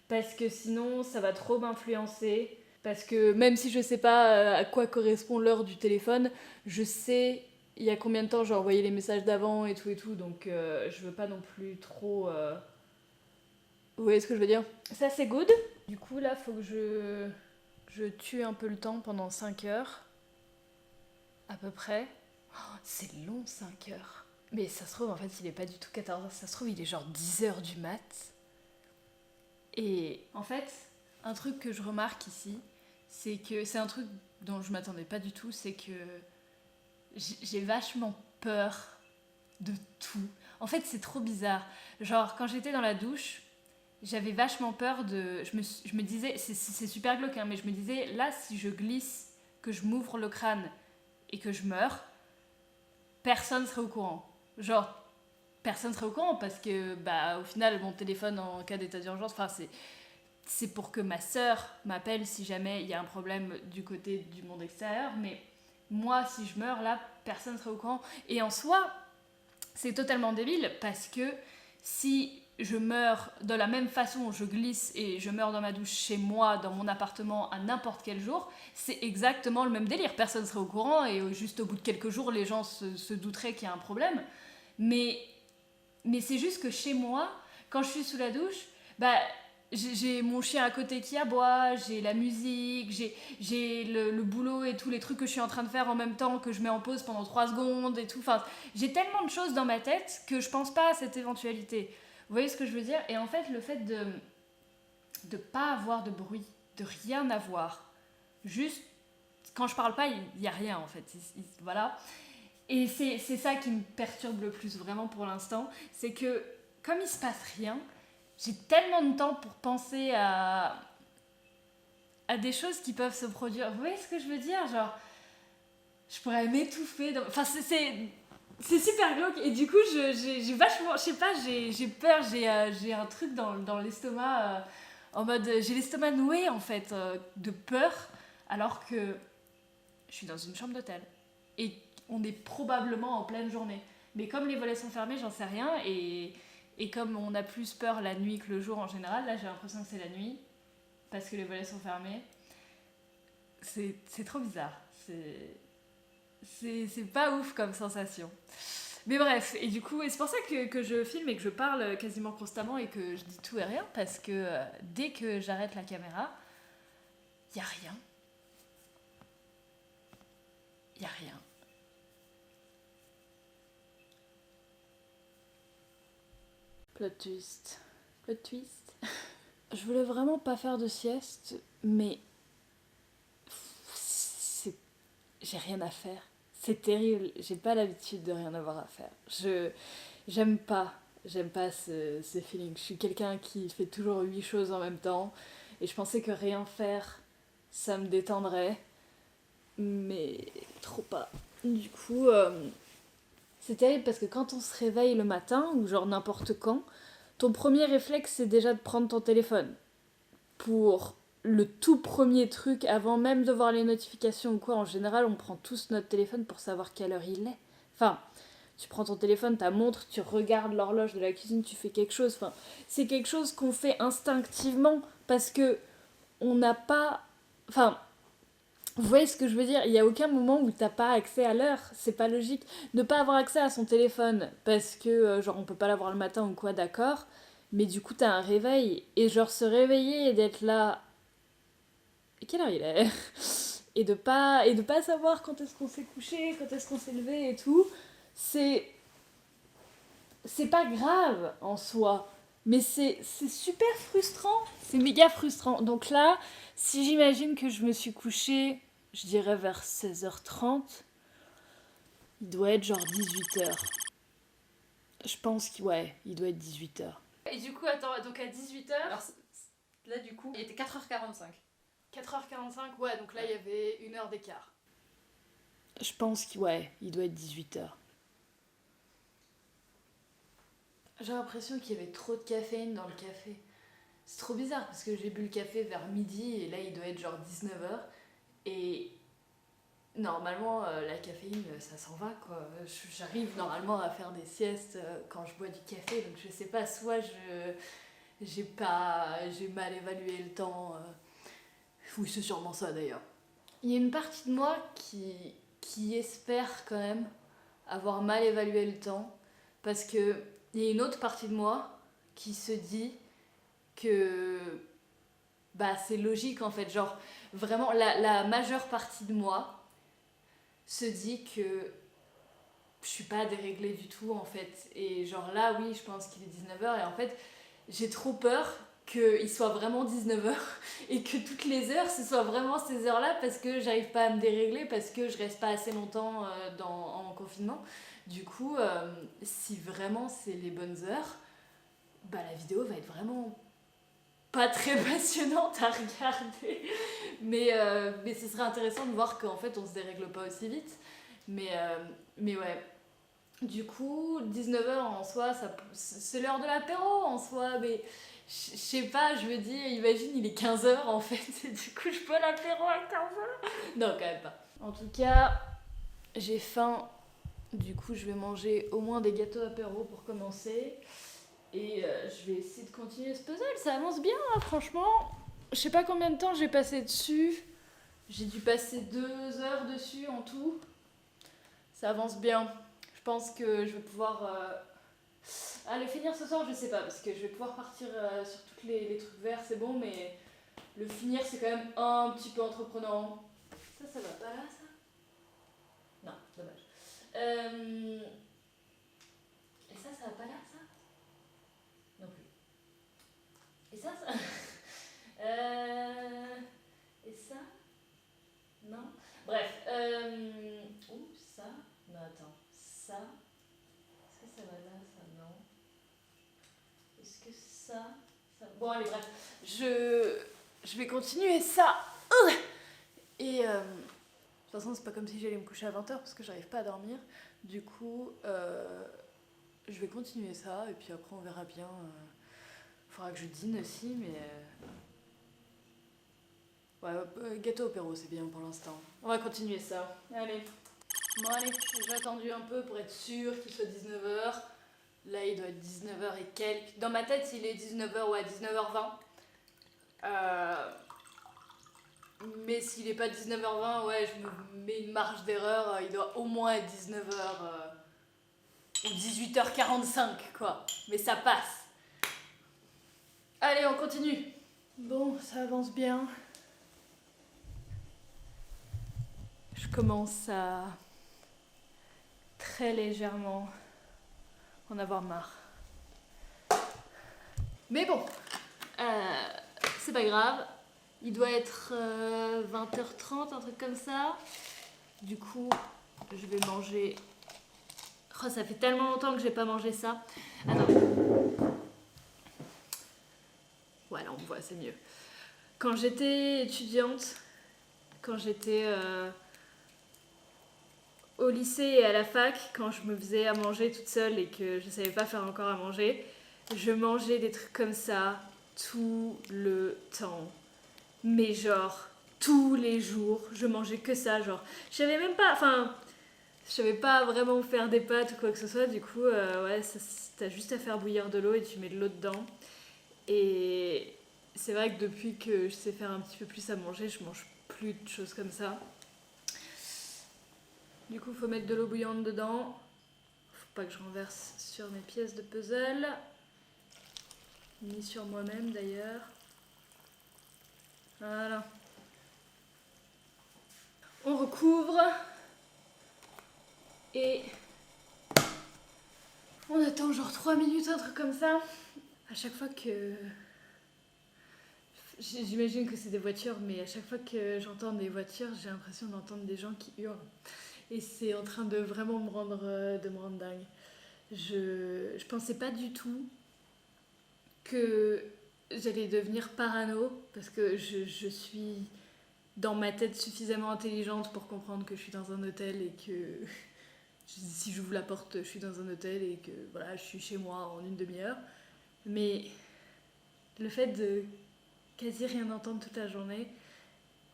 parce que sinon ça va trop m'influencer. Parce que même si je sais pas à quoi correspond l'heure du téléphone, je sais il y a combien de temps j'ai envoyé les messages d'avant et tout, donc je veux pas non plus trop... Vous voyez ce que je veux dire? Ça c'est good. Du coup là, faut que je tue un peu le temps pendant 5 heures, à peu près. Oh, c'est long 5 heures. Mais ça se trouve, en fait, il est pas du tout 14 heures, ça se trouve, il est genre 10 heures du mat. Et en fait, un truc que je remarque ici, c'est que c'est un truc dont je m'attendais pas du tout, c'est que j'ai vachement peur de tout. En fait, c'est trop bizarre. Genre, quand j'étais dans la douche, j'avais vachement peur de... Je me disais, c'est super glauque, hein, mais je me disais, là, si je glisse, que je m'ouvre le crâne et que je meurs, personne serait au courant. Genre, personne serait au courant parce que, bah, au final, mon téléphone en cas d'état d'urgence, enfin, c'est pour que ma sœur m'appelle si jamais il y a un problème du côté du monde extérieur, mais moi, si je meurs, là, personne serait au courant. Et en soi, c'est totalement débile parce que si je meurs de la même façon, je glisse et je meurs dans ma douche chez moi, dans mon appartement, à n'importe quel jour, c'est exactement le même délire. Personne serait au courant et juste au bout de quelques jours, les gens se douteraient qu'il y a un problème. Mais c'est juste que chez moi, quand je suis sous la douche, bah, j'ai mon chien à côté qui aboie, j'ai la musique, j'ai le boulot et tous les trucs que je suis en train de faire en même temps que je mets en pause pendant 3 secondes et tout. Enfin, j'ai tellement de choses dans ma tête que je pense pas à cette éventualité. Vous voyez ce que je veux dire? Et en fait, le fait de pas avoir de bruit, de rien avoir, juste quand je parle pas, il y a rien en fait. Voilà. Et c'est ça qui me perturbe le plus vraiment pour l'instant, c'est que comme il se passe rien, j'ai tellement de temps pour penser à des choses qui peuvent se produire. Vous voyez ce que je veux dire? Genre, je pourrais m'étouffer. Enfin, c'est super glauque. Et du coup, j'ai vachement... Je sais pas, j'ai peur, j'ai un truc dans l'estomac. En mode, j'ai l'estomac noué, en fait, de peur. Alors que je suis dans une chambre d'hôtel. Et on est probablement en pleine journée. Mais comme les volets sont fermés, j'en sais rien. Et comme on a plus peur la nuit que le jour en général, là, j'ai l'impression que c'est la nuit. Parce que les volets sont fermés. C'est trop bizarre. C'est pas ouf comme sensation. Mais bref, et du coup, et c'est pour ça que je filme et que je parle quasiment constamment et que je dis tout et rien, parce que dès que j'arrête la caméra, y a rien. Y a rien. Plot twist. Plot twist. Je voulais vraiment pas faire de sieste, mais j'ai rien à faire. C'est terrible, j'ai pas l'habitude de rien avoir à faire. J'aime pas, j'aime pas ce feeling. Je suis quelqu'un qui fait toujours 8 choses en même temps, et je pensais que rien faire, ça me détendrait, mais trop pas. Du coup, c'est terrible parce que quand on se réveille le matin, ou genre n'importe quand, ton premier réflexe c'est déjà de prendre ton téléphone. Pour le tout premier truc, avant même de voir les notifications ou quoi, en général on prend tous notre téléphone pour savoir quelle heure il est. Enfin, tu prends ton téléphone, ta montre, tu regardes l'horloge de la cuisine, tu fais quelque chose. Enfin, c'est quelque chose qu'on fait instinctivement parce que on n'a pas... Enfin, vous voyez ce que je veux dire? Il n'y a aucun moment où t'as pas accès à l'heure. C'est pas logique. Ne pas avoir accès à son téléphone parce que, genre, on peut pas l'avoir le matin ou quoi, d'accord. Mais du coup, t'as un réveil. Et genre, se réveiller et d'être là. Et quelle heure il est? Et de pas savoir quand est-ce qu'on s'est couché, quand est-ce qu'on s'est levé et tout. C'est. C'est pas grave en soi. Mais c'est super frustrant. C'est méga frustrant. Donc là, si j'imagine que je me suis couchée, je dirais vers 16h30, il doit être genre 18h. Je pense qu'il ouais, il doit être 18h. Et du coup, attends, donc à 18h, Alors là, du coup, il était 4h45. 4h45, ouais, donc là il y avait 1 heure d'écart. Je pense qu'il ouais, il doit être 18h. J'ai l'impression qu'il y avait trop de caféine dans le café. C'est trop bizarre parce que j'ai bu le café vers midi et là il doit être genre 19h. Et normalement, la caféine, ça s'en va quoi. J'arrive normalement à faire des siestes quand je bois du café, donc je sais pas, soit j'ai mal évalué le temps. Oui, c'est sûrement ça d'ailleurs. Il y a une partie de moi qui espère quand même avoir mal évalué le temps parce que il y a une autre partie de moi qui se dit que bah c'est logique en fait, genre vraiment la majeure partie de moi se dit que je suis pas déréglée du tout en fait, et genre là oui je pense qu'il est 19h et en fait j'ai trop peur qu'il soit vraiment 19h et que toutes les heures ce soit vraiment ces heures là parce que j'arrive pas à me dérégler, parce que je reste pas assez longtemps en confinement. Du coup si vraiment c'est les bonnes heures, bah la vidéo va être vraiment pas très passionnante à regarder, mais ce serait intéressant de voir qu'en fait on se dérègle pas aussi vite. Mais ouais, du coup 19h en soi, c'est l'heure de l'apéro en soi, mais je sais pas, je me dis, imagine il est 15h en fait, et du coup je bois l'apéro à 15h. Non, quand même pas. En tout cas, j'ai faim, du coup je vais manger au moins des gâteaux apéro pour commencer. Et je vais essayer de continuer ce puzzle, ça avance bien hein, franchement. Je sais pas combien de temps j'ai passé dessus. J'ai dû passer 2 heures dessus en tout. Ça avance bien. Je pense que je vais pouvoir... le finir ce soir, je sais pas, parce que je vais pouvoir partir sur tous les trucs verts, c'est bon, mais le finir c'est quand même un petit peu entreprenant. Ça va pas là, ça? Non, dommage. Et ça va pas là, ça? Non plus. Et ça Et ça? Non. Bref. Ouh, ça? Non, attends. Ça? Est-ce que ça va là? Ça, non. Est-ce que ça... Bon, allez, bref. Je vais continuer ça. Et... de toute façon, c'est pas comme si j'allais me coucher à 20h parce que j'arrive pas à dormir. Du coup, je vais continuer ça et puis après on verra bien. Faudra que je dîne aussi, mais... Ouais, gâteau apéro, c'est bien pour l'instant. On va continuer ça. Allez. Bon, allez, j'ai attendu un peu pour être sûre qu'il soit 19h. Là, il doit être 19h et quelques. Dans ma tête, il est 19h, ouais, 19h20. Mais s'il est pas 19h20, ouais, je me mets une marge d'erreur. Il doit au moins être 19h ou 18h45, quoi. Mais ça passe. Allez, on continue. Bon, ça avance bien. Je commence à très légèrement en avoir marre. Mais bon, c'est pas grave. Il doit être 20h30, un truc comme ça. Du coup, je vais manger... Oh, ça fait tellement longtemps que j'ai pas mangé ça. Attends. Voilà, on me voit, c'est mieux. Quand j'étais étudiante, quand j'étais au lycée et à la fac, quand je me faisais à manger toute seule et que je savais pas faire encore à manger, je mangeais des trucs comme ça tout le temps. Mais genre, tous les jours, je mangeais que ça, genre. Je savais même pas, enfin, je savais pas vraiment faire des pâtes ou quoi que ce soit, du coup, ouais, t'as juste à faire bouillir de l'eau et tu mets de l'eau dedans. Et c'est vrai que depuis que je sais faire un petit peu plus à manger, je mange plus de choses comme ça. Du coup, faut mettre de l'eau bouillante dedans. Faut pas que je renverse sur mes pièces de puzzle. Ni sur moi-même d'ailleurs. Voilà. On recouvre. Et on attend genre 3 minutes, un truc comme ça. À chaque fois que... J'imagine que c'est des voitures, mais à chaque fois que j'entends des voitures, j'ai l'impression d'entendre des gens qui hurlent. Et c'est en train de vraiment me rendre dingue. Je pensais pas du tout que j'allais devenir parano, parce que je suis dans ma tête suffisamment intelligente pour comprendre que je suis dans un hôtel et que si j'ouvre la porte, je suis dans un hôtel et que voilà, je suis chez moi en une demi-heure. Mais le fait de quasi rien entendre toute la journée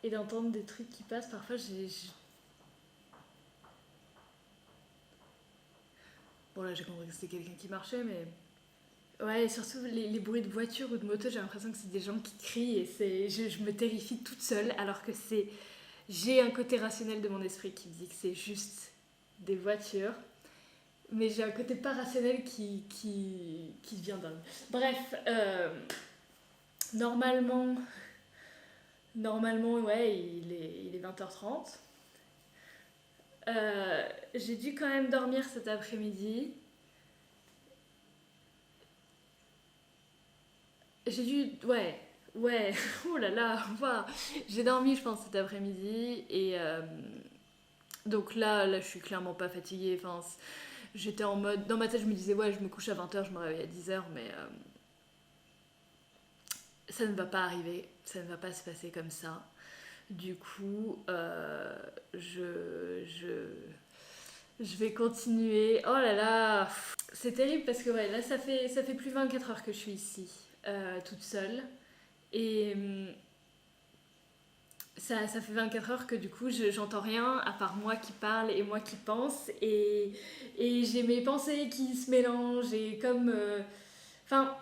et d'entendre des trucs qui passent, parfois Bon là j'ai compris que c'était quelqu'un qui marchait, mais... Ouais, et surtout les bruits de voiture ou de moto, j'ai l'impression que c'est des gens qui crient et je me terrifie toute seule alors que c'est... J'ai un côté rationnel de mon esprit qui me dit que c'est juste des voitures, mais j'ai un côté pas rationnel qui devient dingue. Bref, normalement, ouais, il est 20h30. J'ai dû quand même dormir cet après-midi. J'ai dû... Ouais, oh là là, wow. J'ai dormi, je pense, cet après-midi. Et donc là, je suis clairement pas fatiguée. Enfin, j'étais en mode... Dans ma tête, je me disais, ouais, je me couche à 20h, je me réveille à 10h, mais ça ne va pas arriver. Ça ne va pas se passer comme ça. Du coup, je vais continuer. Oh là là, c'est terrible parce que ouais, là, ça fait plus de 24 heures que je suis ici, toute seule. Et ça fait 24 heures que du coup j'entends rien à part moi qui parle et moi qui pense et j'ai mes pensées qui se mélangent et comme... Enfin,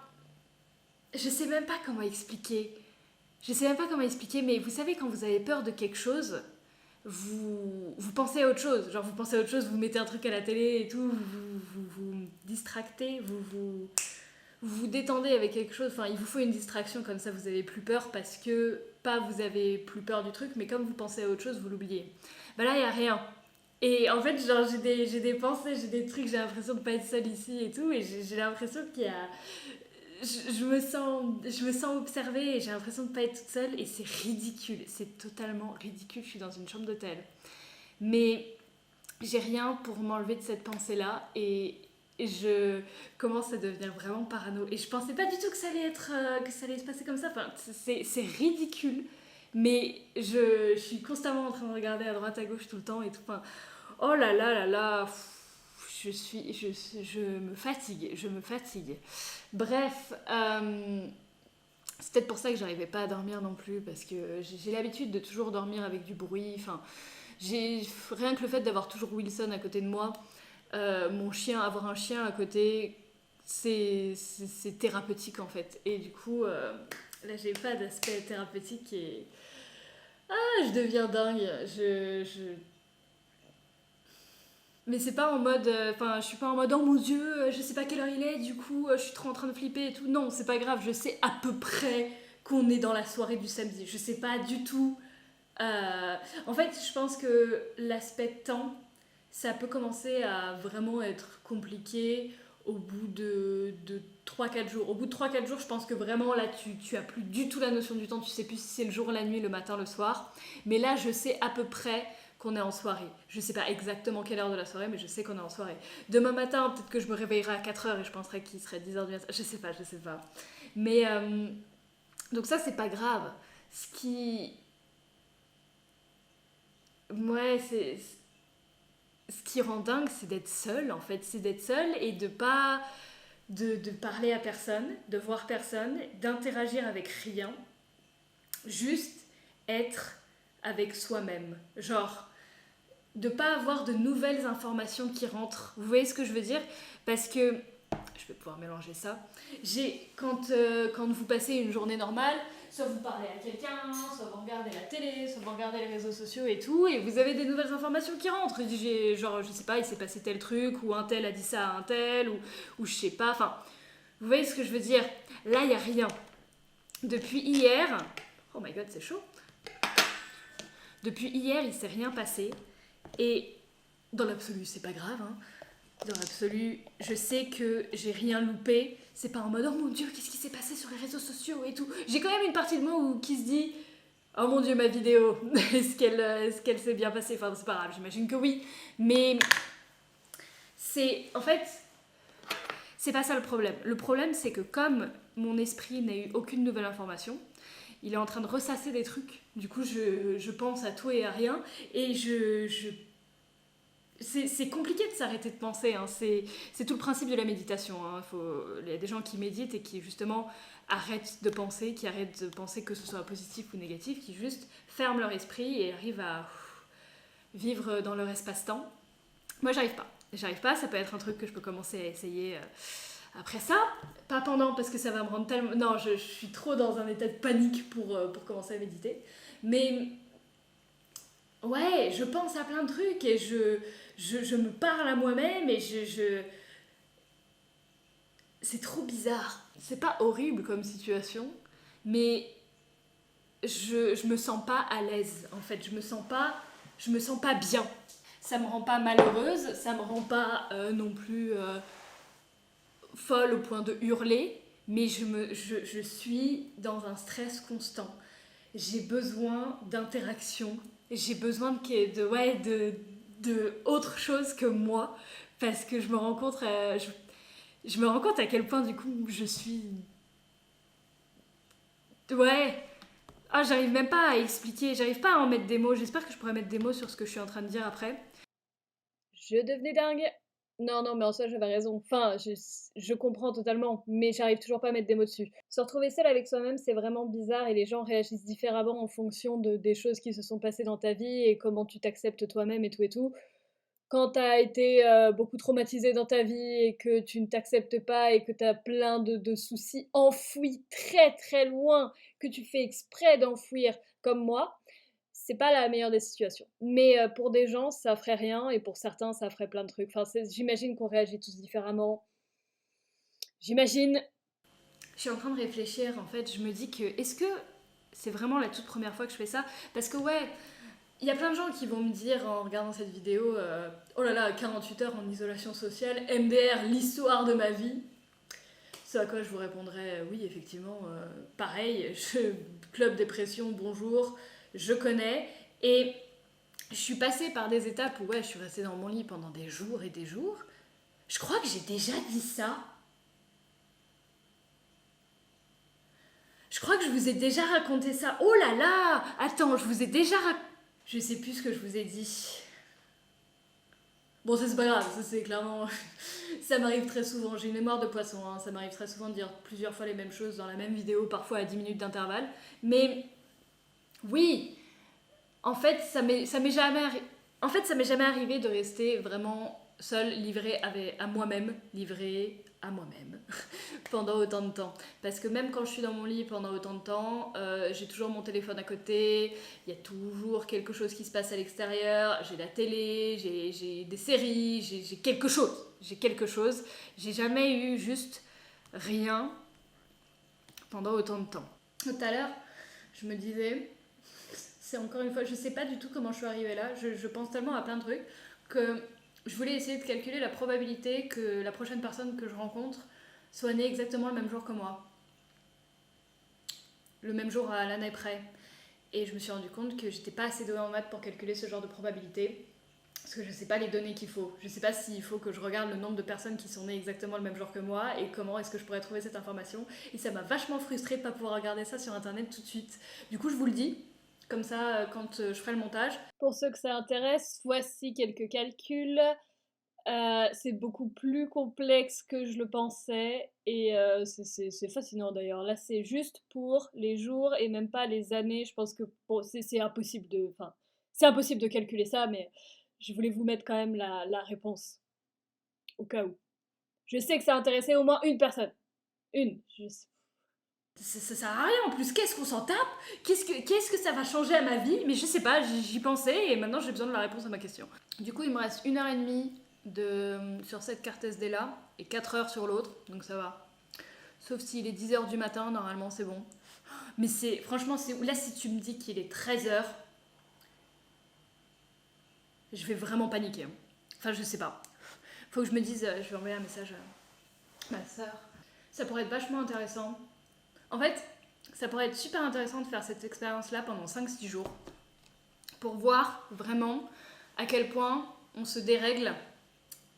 je sais même pas comment expliquer. Je sais même pas comment expliquer, mais vous savez quand vous avez peur de quelque chose, vous pensez à autre chose. Genre vous pensez à autre chose, vous mettez un truc à la télé et tout, vous distractez, vous détendez avec quelque chose, enfin il vous faut une distraction comme ça vous avez plus peur parce que pas vous avez plus peur du truc mais comme vous pensez à autre chose vous l'oubliez. Bah là il y a rien. Et en fait genre j'ai des pensées, j'ai des trucs, j'ai l'impression de pas être seule ici et tout et j'ai l'impression qu'il y a je me sens observée et j'ai l'impression de pas être toute seule et c'est ridicule, c'est totalement ridicule, je suis dans une chambre d'hôtel. Mais j'ai rien pour m'enlever de cette pensée là et je commence à devenir vraiment parano. Et je pensais pas du tout que ça allait être que ça allait se passer comme ça. Enfin, c'est ridicule. Mais je suis constamment en train de regarder à droite à gauche tout le temps et tout. Enfin, oh là là là là. Je me fatigue. Je me fatigue. Bref, c'est peut-être pour ça que j'arrivais pas à dormir non plus. Parce que j'ai l'habitude de toujours dormir avec du bruit. Enfin, rien que le fait d'avoir toujours Wilson à côté de moi. Mon chien, avoir un chien à côté, c'est thérapeutique en fait. Et du coup, là j'ai pas d'aspect thérapeutique et... Ah, je deviens dingue. Mais c'est pas en mode... Enfin, je suis pas en mode, oh mon dieu, je sais pas quelle heure il est, du coup, je suis trop en train de flipper et tout. Non, c'est pas grave, je sais à peu près qu'on est dans la soirée du samedi. Je sais pas du tout... En fait, je pense que l'aspect temps ça peut commencer à vraiment être compliqué au bout de 3-4 jours. Au bout de 3-4 jours, je pense que vraiment là, tu as plus du tout la notion du temps. Tu sais plus si c'est le jour, la nuit, le matin, le soir. Mais là, je sais à peu près qu'on est en soirée. Je sais pas exactement quelle heure de la soirée, mais je sais qu'on est en soirée. Demain matin, peut-être que je me réveillerai à 4h et je penserai qu'il serait 10h du matin. Je sais pas. Mais donc ça, c'est pas grave. Ce qui... Ouais, ce qui rend dingue, c'est d'être seul, en fait. C'est d'être seul et de pas... de parler à personne, de voir personne, d'interagir avec rien. Juste être avec soi-même. Genre, de pas avoir de nouvelles informations qui rentrent. Vous voyez ce que je veux dire? Parce que je vais pouvoir mélanger ça. Quand vous passez une journée normale, soit vous parlez à quelqu'un, soit vous regardez la télé, soit vous regardez les réseaux sociaux et tout, et vous avez des nouvelles informations qui rentrent. Genre, je sais pas, il s'est passé tel truc, ou un tel a dit ça à un tel, ou je sais pas. Enfin, vous voyez ce que je veux dire? Là, il y a rien. Depuis hier, oh my god, c'est chaud. Depuis hier, il s'est rien passé. Et dans l'absolu, c'est pas grave. Hein. Dans l'absolu, je sais que j'ai rien loupé. C'est pas en mode oh mon dieu, qu'est-ce qui s'est passé sur les réseaux sociaux et tout. J'ai quand même une partie de moi qui se dit oh mon dieu, ma vidéo, est-ce qu'elle s'est bien passée? Enfin, c'est pas grave, j'imagine que oui. Mais en fait, c'est pas ça le problème. Le problème, c'est que comme mon esprit n'a eu aucune nouvelle information, il est en train de ressasser des trucs. Du coup, je pense à tout et à rien. Et c'est compliqué de s'arrêter de penser. Hein. C'est tout le principe de la méditation. Hein. Il y a des gens qui méditent et qui, justement, arrêtent de penser, qui arrêtent de penser que ce soit positif ou négatif, qui juste ferment leur esprit et arrivent à vivre dans leur espace-temps. Moi, j'arrive pas. Ça peut être un truc que je peux commencer à essayer... Après ça, pas pendant parce que ça va me rendre tellement... Non, je suis trop dans un état de panique pour commencer à méditer. Mais ouais, je pense à plein de trucs et je me parle à moi-même et c'est trop bizarre. C'est pas horrible comme situation, mais je me sens pas à l'aise en fait. Je me sens pas bien. Ça me rend pas malheureuse, ça me rend pas non plus... folle au point de hurler, mais je suis dans un stress constant. J'ai besoin d'interaction, j'ai besoin de autre chose que moi, parce que je me rends compte à quel point du coup je suis... Ouais, j'arrive même pas à expliquer, j'arrive pas à en mettre des mots, j'espère que je pourrais mettre des mots sur ce que je suis en train de dire après. Je devenais dingue. Non, mais en soi, j'avais raison. Enfin, je comprends totalement, mais j'arrive toujours pas à mettre des mots dessus. Se retrouver seul avec soi-même, c'est vraiment bizarre et les gens réagissent différemment en fonction des choses qui se sont passées dans ta vie et comment tu t'acceptes toi-même et tout et tout. Quand t'as été beaucoup traumatisé dans ta vie et que tu ne t'acceptes pas et que t'as plein de soucis enfouis très très loin, que tu fais exprès d'enfouir comme moi, c'est pas la meilleure des situations. Mais pour des gens, ça ferait rien et pour certains, ça ferait plein de trucs. Enfin, j'imagine qu'on réagit tous différemment. J'imagine. Je suis en train de réfléchir, en fait, je me dis que est-ce que c'est vraiment la toute première fois que je fais ça? Parce que ouais, il y a plein de gens qui vont me dire en regardant cette vidéo oh là là, 48 heures en isolation sociale, MDR, l'histoire de ma vie. Ce à quoi je vous répondrai oui, effectivement, pareil, club dépression, bonjour, je connais. Et je suis passée par des étapes où ouais, je suis restée dans mon lit pendant des jours et des jours. Je crois que j'ai déjà dit ça. Je crois que je vous ai déjà raconté ça. Oh là là! Attends, je vous ai déjà raconté... Je sais plus ce que je vous ai dit. Bon, ça c'est pas grave, ça c'est clairement... ça m'arrive très souvent, j'ai une mémoire de poisson, hein. Ça m'arrive très souvent de dire plusieurs fois les mêmes choses dans la même vidéo, parfois à 10 minutes d'intervalle. Mais oui, en fait, ça m'est jamais arrivé de rester vraiment seule, livrée à moi-même, pendant autant de temps. Parce que même quand je suis dans mon lit pendant autant de temps, j'ai toujours mon téléphone à côté, il y a toujours quelque chose qui se passe à l'extérieur, j'ai la télé, j'ai des séries, j'ai quelque chose. J'ai jamais eu juste rien pendant autant de temps. Tout à l'heure, je me disais, c'est encore une fois, je sais pas du tout comment je suis arrivée là, je pense tellement à plein de trucs que je voulais essayer de calculer la probabilité que la prochaine personne que je rencontre soit née exactement le même jour que moi. Le même jour à l'année près. et je me suis rendu compte que j'étais pas assez douée en maths pour calculer ce genre de probabilité. Parce que je sais pas les données qu'il faut. Je sais pas s'il faut que je regarde le nombre de personnes qui sont nées exactement le même jour que moi et comment est-ce que je pourrais trouver cette information. Et ça m'a vachement frustrée de pas pouvoir regarder ça sur internet tout de suite. Du coup, je vous le dis, comme ça, quand je ferai le montage. Pour ceux que ça intéresse, voici quelques calculs. C'est beaucoup plus complexe que je le pensais et c'est fascinant d'ailleurs. Là, c'est juste pour les jours et même pas les années. Je pense que bon, c'est impossible de, enfin, c'est impossible de calculer ça, mais je voulais vous mettre quand même la réponse au cas où. Je sais que ça a intéressé au moins une personne. Une. Ça sert à rien en plus, qu'est-ce qu'on s'en tape, qu'est-ce que ça va changer à ma vie. Mais je sais pas, j'y pensais et maintenant j'ai besoin de la réponse à ma question. Du coup, il me reste 1h30 sur cette carte SD là et 4 heures sur l'autre, donc ça va. Sauf s'il est 10h du matin, normalement c'est bon. Mais franchement, là si tu me dis qu'il est 13h, je vais vraiment paniquer. Enfin, je sais pas. Faut que je me dise, je vais envoyer un message à ma soeur. Ça pourrait être vachement intéressant. En fait, ça pourrait être super intéressant de faire cette expérience-là pendant 5-6 jours pour voir vraiment à quel point on se dérègle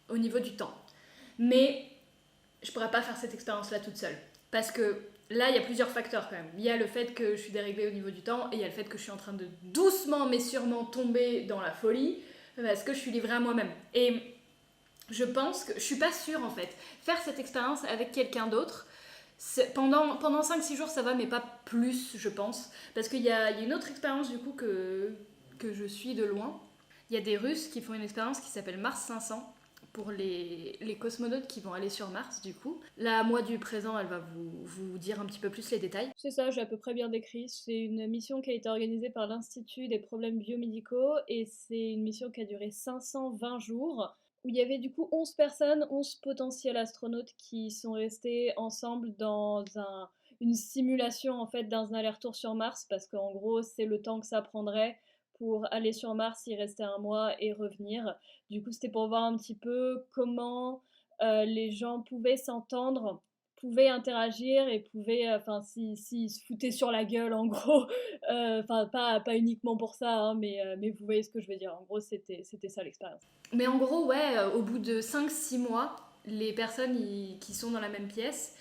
au niveau du temps. Mais je pourrais pas faire cette expérience-là toute seule. Parce que là, il y a plusieurs facteurs quand même. Il y a le fait que je suis déréglée au niveau du temps et il y a le fait que je suis en train de doucement mais sûrement tomber dans la folie parce que je suis livrée à moi-même. Et je pense que, je suis pas sûre en fait, faire cette expérience avec quelqu'un d'autre, pendant 5-6 jours ça va, mais pas plus je pense. Parce qu'il y a une autre expérience du coup que je suis de loin. Il y a des Russes qui font une expérience qui s'appelle Mars 500 pour les cosmonautes qui vont aller sur Mars du coup. Là, moi du présent, elle va vous dire un petit peu plus les détails. C'est ça, j'ai à peu près bien décrit. C'est une mission qui a été organisée par l'Institut des problèmes biomédicaux et c'est une mission qui a duré 520 jours où il y avait du coup 11 personnes, 11 potentiels astronautes qui sont restés ensemble dans une simulation en fait d'un aller-retour sur Mars parce qu'en gros c'est le temps que ça prendrait pour aller sur Mars, y rester un mois et revenir. Du coup, c'était pour voir un petit peu comment les gens pouvaient s'entendre, pouvaient interagir et pouvaient, enfin, s'ils se foutaient sur la gueule, en gros, enfin, pas uniquement pour ça, hein, mais vous voyez ce que je veux dire. En gros, c'était ça l'expérience. Mais en gros, ouais, au bout de 5-6 mois, les personnes qui sont dans la même pièce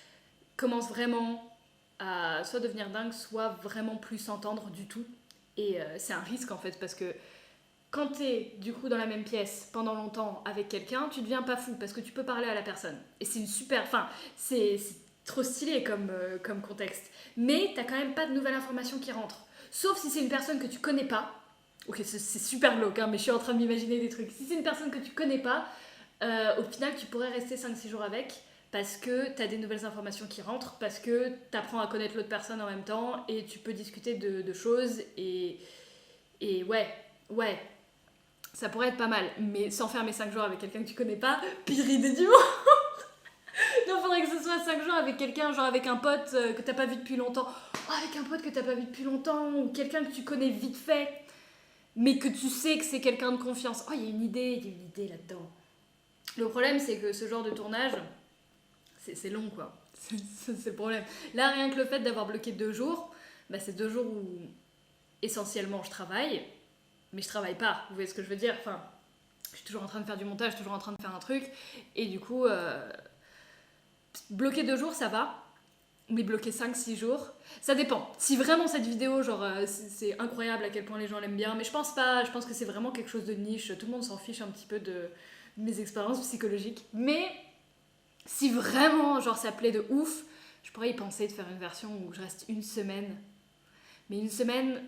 commencent vraiment à soit devenir dingues, soit vraiment plus s'entendre du tout. Et c'est un risque en fait, parce que quand t'es du coup dans la même pièce pendant longtemps avec quelqu'un, tu deviens pas fou parce que tu peux parler à la personne. Et c'est une super. Enfin, c'est trop stylé comme contexte. Mais t'as quand même pas de nouvelles informations qui rentrent. Sauf si c'est une personne que tu connais pas. Ok, c'est super glauque, hein, mais je suis en train de m'imaginer des trucs. Si c'est une personne que tu connais pas, au final, tu pourrais rester 5-6 jours avec parce que t'as des nouvelles informations qui rentrent, parce que t'apprends à connaître l'autre personne en même temps et tu peux discuter de choses et ouais, ça pourrait être pas mal, mais s'enfermer 5 jours avec quelqu'un que tu connais pas, pire idée du monde. Non, faudrait que ce soit 5 jours avec quelqu'un, genre avec un pote que t'as pas vu depuis longtemps. Oh, avec un pote que t'as pas vu depuis longtemps, ou quelqu'un que tu connais vite fait, mais que tu sais que c'est quelqu'un de confiance. Oh, il y a une idée là-dedans. Le problème, c'est que ce genre de tournage, c'est long, quoi. C'est le problème. Là, rien que le fait d'avoir bloqué 2 jours, bah, c'est 2 jours où essentiellement je travaille, mais je travaille pas, vous voyez ce que je veux dire. Enfin, je suis toujours en train de faire du montage, toujours en train de faire un truc, et du coup, bloquer 2 jours, ça va, mais bloquer 5-6 jours, ça dépend. Si vraiment cette vidéo, genre, c'est incroyable à quel point les gens l'aiment bien, mais je pense pas, je pense que c'est vraiment quelque chose de niche, tout le monde s'en fiche un petit peu de mes expériences psychologiques. Mais si vraiment, genre, ça plaît de ouf, je pourrais y penser de faire une version où je reste une semaine. Mais une semaine,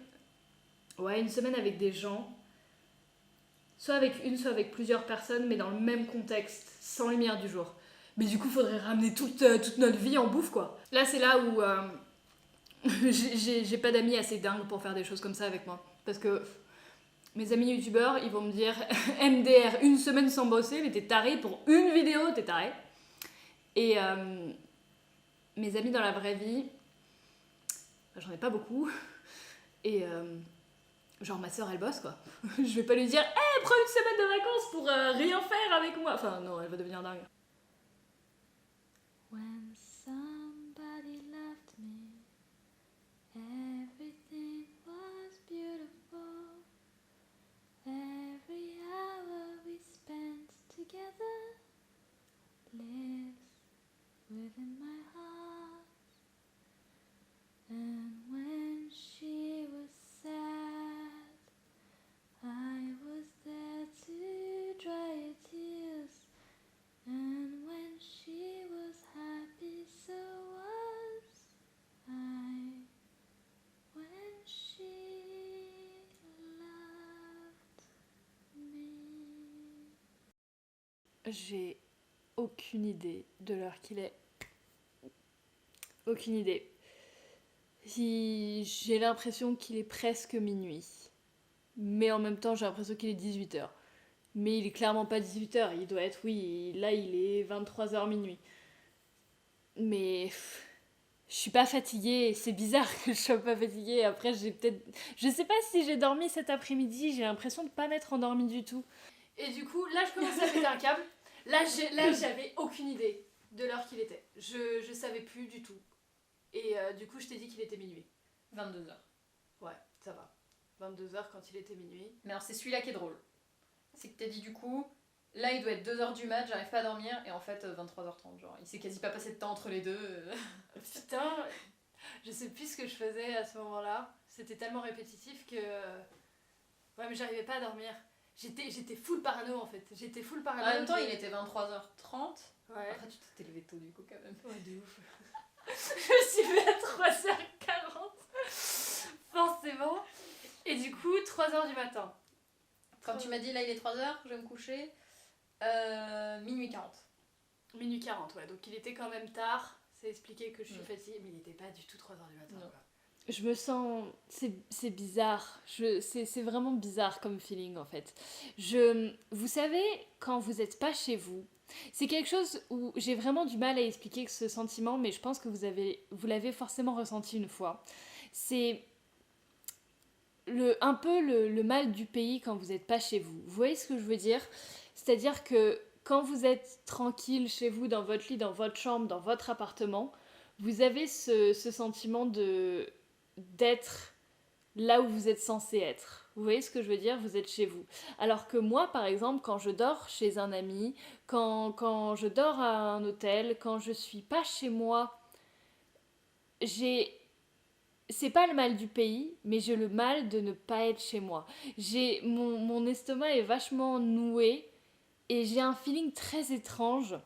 ouais, une semaine avec des gens, soit avec une, soit avec plusieurs personnes, mais dans le même contexte, sans lumière du jour. Mais du coup, faudrait ramener toute notre vie en bouffe, quoi. Là, c'est là où j'ai pas d'amis assez dingues pour faire des choses comme ça avec moi. Parce que mes amis youtubeurs, ils vont me dire MDR, une semaine sans bosser, mais t'es taré pour une vidéo, t'es taré. Et mes amis dans la vraie vie, j'en ai pas beaucoup. Et genre ma soeur elle bosse quoi. Je vais pas lui dire hey, prends une semaine de vacances pour rien faire avec moi. Enfin non, elle va devenir dingue. When somebody left me, everything was Every hour we spent together lives within my heart. And when she was sad, I was there to dry her tears. And when she was happy, so was I. When she loved me. J'ai aucune idée de l'heure qu'il est. Aucune idée. J'ai l'impression qu'il est presque minuit. Mais en même temps, j'ai l'impression qu'il est 18h. Mais il est clairement pas 18h. Il doit être, oui, là il est 23h minuit. Mais je suis pas fatiguée. C'est bizarre que je sois pas fatiguée. Après, j'ai peut-être. Je sais pas si j'ai dormi cet après-midi. J'ai l'impression de pas m'être endormie du tout. Et du coup, là je commence à péter un câble. Là j'avais aucune idée de l'heure qu'il était. Je savais plus du tout. Et du coup, je t'ai dit qu'il était minuit. 22h. Ouais, ça va. 22h quand il était minuit. Mais alors c'est celui-là qui est drôle. C'est que t'as dit du coup, là il doit être 2h du mat, j'arrive pas à dormir, et en fait 23h30, genre il s'est quasi pas passé de temps entre les deux. Putain, je sais plus ce que je faisais à ce moment-là. C'était tellement répétitif que... Ouais, mais j'arrivais pas à dormir. J'étais full parano en fait. J'étais full parano. En même temps, il était 23h30. Ouais. Après, tu t'es levé tôt du coup quand même. Ouais, de ouf. Je me suis levée à 3h40. Forcément. Et du coup, 3h du matin. Quand tu m'as dit là il est 3h, je vais me coucher, minuit 40. Minuit 40, ouais. Donc il était quand même tard. Ça expliquait que je suis Mm. fatiguée, mais il était pas du tout 3h du matin. Non. Quoi. Je me sens... C'est bizarre. C'est vraiment bizarre comme feeling en fait. Vous savez, quand vous n'êtes pas chez vous, c'est quelque chose où j'ai vraiment du mal à expliquer ce sentiment, mais je pense que vous l'avez forcément ressenti une fois. C'est un peu le mal du pays quand vous n'êtes pas chez vous. Vous voyez ce que je veux dire ? C'est-à-dire que quand vous êtes tranquille chez vous, dans votre lit, dans votre chambre, dans votre appartement, vous avez ce sentiment d'être là où vous êtes censé être. Vous voyez ce que je veux dire ? Vous êtes chez vous. Alors que moi, par exemple, quand je dors chez un ami, quand je dors à un hôtel, quand je suis pas chez moi, c'est pas le mal du pays, mais j'ai le mal de ne pas être chez moi. Mon estomac est vachement noué et j'ai un feeling très étrange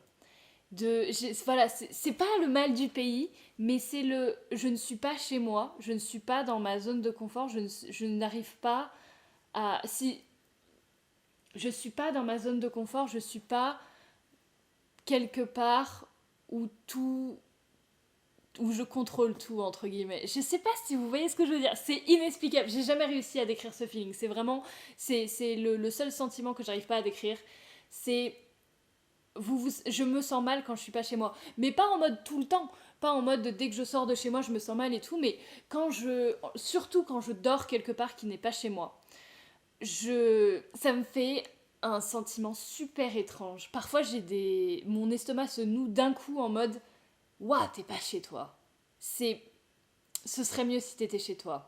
voilà, c'est pas le mal du pays, mais c'est je ne suis pas chez moi, je ne suis pas dans ma zone de confort, je n'arrive pas à... Si je suis pas dans ma zone de confort, je suis pas quelque part où je contrôle tout, entre guillemets. Je sais pas si vous voyez ce que je veux dire. C'est inexplicable. J'ai jamais réussi à décrire ce feeling. C'est vraiment... C'est le seul sentiment que j'arrive pas à décrire. C'est... je me sens mal quand je suis pas chez moi. Mais pas en mode tout le temps. Pas en mode dès que je sors de chez moi, je me sens mal et tout. Mais surtout quand je dors quelque part qui n'est pas chez moi. Ça me fait un sentiment super étrange. Parfois, mon estomac se noue d'un coup en mode... Ouah, t'es pas chez toi. Ce serait mieux si t'étais chez toi.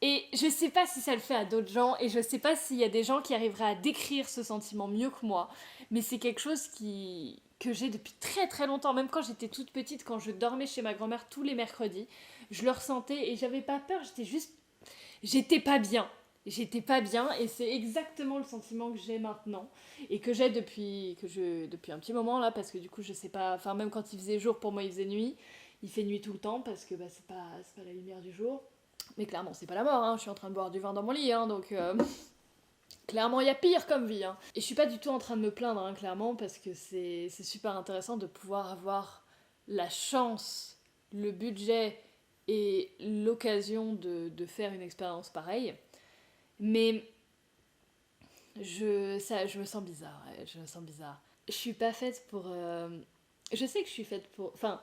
Et je sais pas si ça le fait à d'autres gens, et je sais pas s'il y a des gens qui arriveraient à décrire ce sentiment mieux que moi, mais c'est quelque chose que j'ai depuis très très longtemps, même quand j'étais toute petite, quand je dormais chez ma grand-mère tous les mercredis, je le ressentais et j'avais pas peur, j'étais pas bien. J'étais pas bien et c'est exactement le sentiment que j'ai maintenant et que j'ai depuis un petit moment là parce que du coup je sais pas, enfin même quand il faisait jour pour moi il faisait nuit, il fait nuit tout le temps parce que bah, c'est pas la lumière du jour, mais clairement c'est pas la mort, hein. Je suis en train de boire du vin dans mon lit hein, donc clairement il y a pire comme vie hein. Et je suis pas du tout en train de me plaindre hein, clairement parce que c'est super intéressant de pouvoir avoir la chance, le budget et l'occasion de faire une expérience pareille. Mais je me sens bizarre, ouais, je me sens bizarre. Je suis pas faite pour... Je sais que je suis faite pour... Enfin,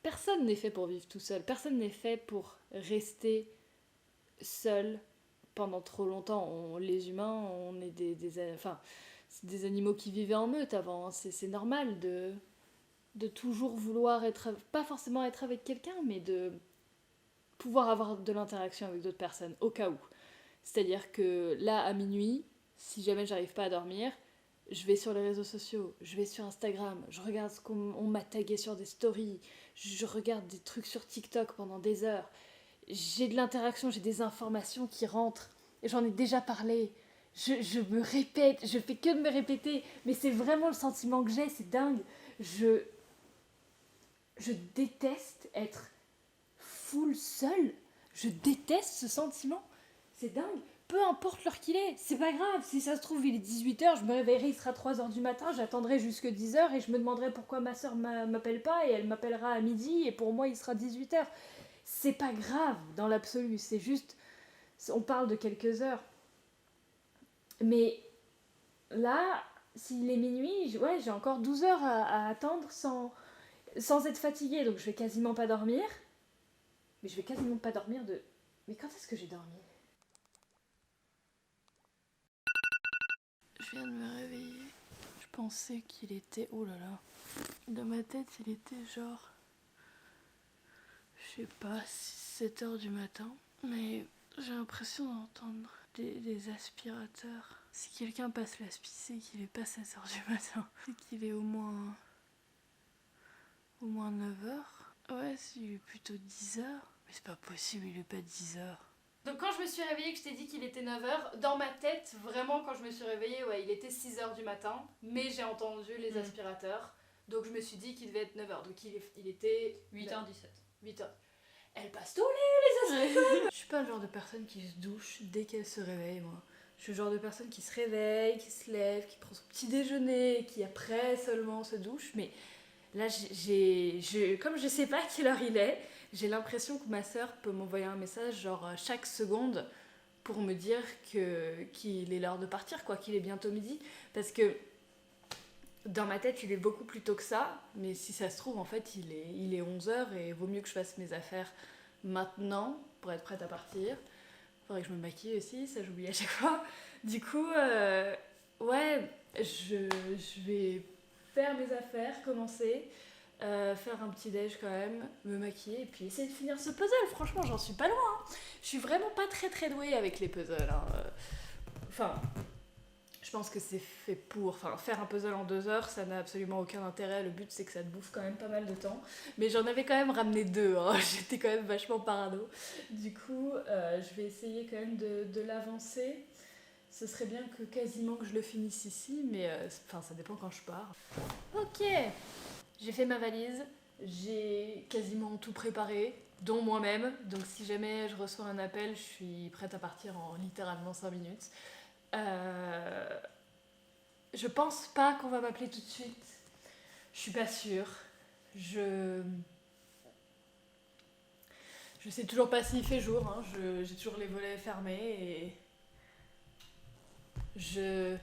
personne n'est fait pour vivre tout seul. Personne n'est fait pour rester seul pendant trop longtemps. Les humains, on est enfin, c'est des animaux qui vivaient en meute avant. Hein. C'est normal de toujours vouloir être... Pas forcément être avec quelqu'un, mais de pouvoir avoir de l'interaction avec d'autres personnes, au cas où. C'est-à-dire que là, à minuit, si jamais j'arrive pas à dormir, je vais sur les réseaux sociaux, je vais sur Instagram, je regarde ce qu'on m'a tagué sur des stories, je regarde des trucs sur TikTok pendant des heures. J'ai de l'interaction, j'ai des informations qui rentrent. Et j'en ai déjà parlé. Je me répète, je fais que de me répéter. Mais c'est vraiment le sentiment que j'ai, c'est dingue. Je déteste être full seule. Je déteste ce sentiment. C'est dingue. Peu importe l'heure qu'il est, c'est pas grave. Si ça se trouve, il est 18h, je me réveillerai, il sera 3h du matin, j'attendrai jusque 10h et je me demanderai pourquoi ma soeur m'appelle pas et elle m'appellera à midi et pour moi, il sera 18h. C'est pas grave dans l'absolu, c'est juste. On parle de quelques heures. Mais là, s'il est minuit, ouais, j'ai encore 12 heures à attendre sans être fatiguée, donc je vais quasiment pas dormir. Mais je vais quasiment pas dormir de. Mais quand est-ce que j'ai dormi? Je viens de me réveiller. Je pensais qu'il était. Oh là là. Dans ma tête, il était genre. Je sais pas, 7 heures du matin. Mais j'ai l'impression d'entendre des aspirateurs. Si quelqu'un passe l'aspi, c'est qu'il est pas 7 heures du matin. C'est qu'il est au moins 9 heures. Ouais, il est plutôt 10 heures. Mais c'est pas possible, il est pas 10 heures. Donc quand je me suis réveillée, que je t'ai dit qu'il était 9h, dans ma tête, vraiment quand je me suis réveillée, ouais, il était 6h du matin, mais j'ai entendu les aspirateurs, donc je me suis dit qu'il devait être 9h, donc il était 8h17. 8h. Elle passe tous les aspirateurs. Je suis pas le genre de personne qui se douche dès qu'elle se réveille, moi. Je suis le genre de personne qui se réveille, qui se lève, qui prend son petit déjeuner, qui après seulement se douche, mais là, comme je sais pas quelle heure il est, j'ai l'impression que ma sœur peut m'envoyer un message genre chaque seconde pour me dire qu'il est l'heure de partir, quoi, qu'il est bientôt midi. Parce que dans ma tête, il est beaucoup plus tôt que ça, mais si ça se trouve, en fait, il est 11h et vaut mieux que je fasse mes affaires maintenant pour être prête à partir. Faudrait que je me maquille aussi, ça j'oublie à chaque fois. Du coup, ouais, je vais faire mes affaires, commencer, faire un petit déj quand même, me maquiller et puis essayer de finir ce puzzle. Franchement, j'en suis pas loin. Hein. Je suis vraiment pas très très douée avec les puzzles. Hein. Enfin, je pense que c'est fait pour. Enfin, faire un puzzle en 2 heures, ça n'a absolument aucun intérêt. Le but, c'est que ça te bouffe quand même pas mal de temps. Mais j'en avais quand même ramené 2. Hein. J'étais quand même vachement parano. Du coup, je vais essayer quand même de l'avancer. Ce serait bien que quasiment que je le finisse ici, mais enfin, ça dépend quand je pars. Ok, j'ai fait ma valise, j'ai quasiment tout préparé, dont moi-même. Donc si jamais je reçois un appel, je suis prête à partir en littéralement 5 minutes. Je pense pas qu'on va m'appeler tout de suite. Je suis pas sûre. Je sais toujours pas s'il fait jour. Hein. J'ai toujours les volets fermés et il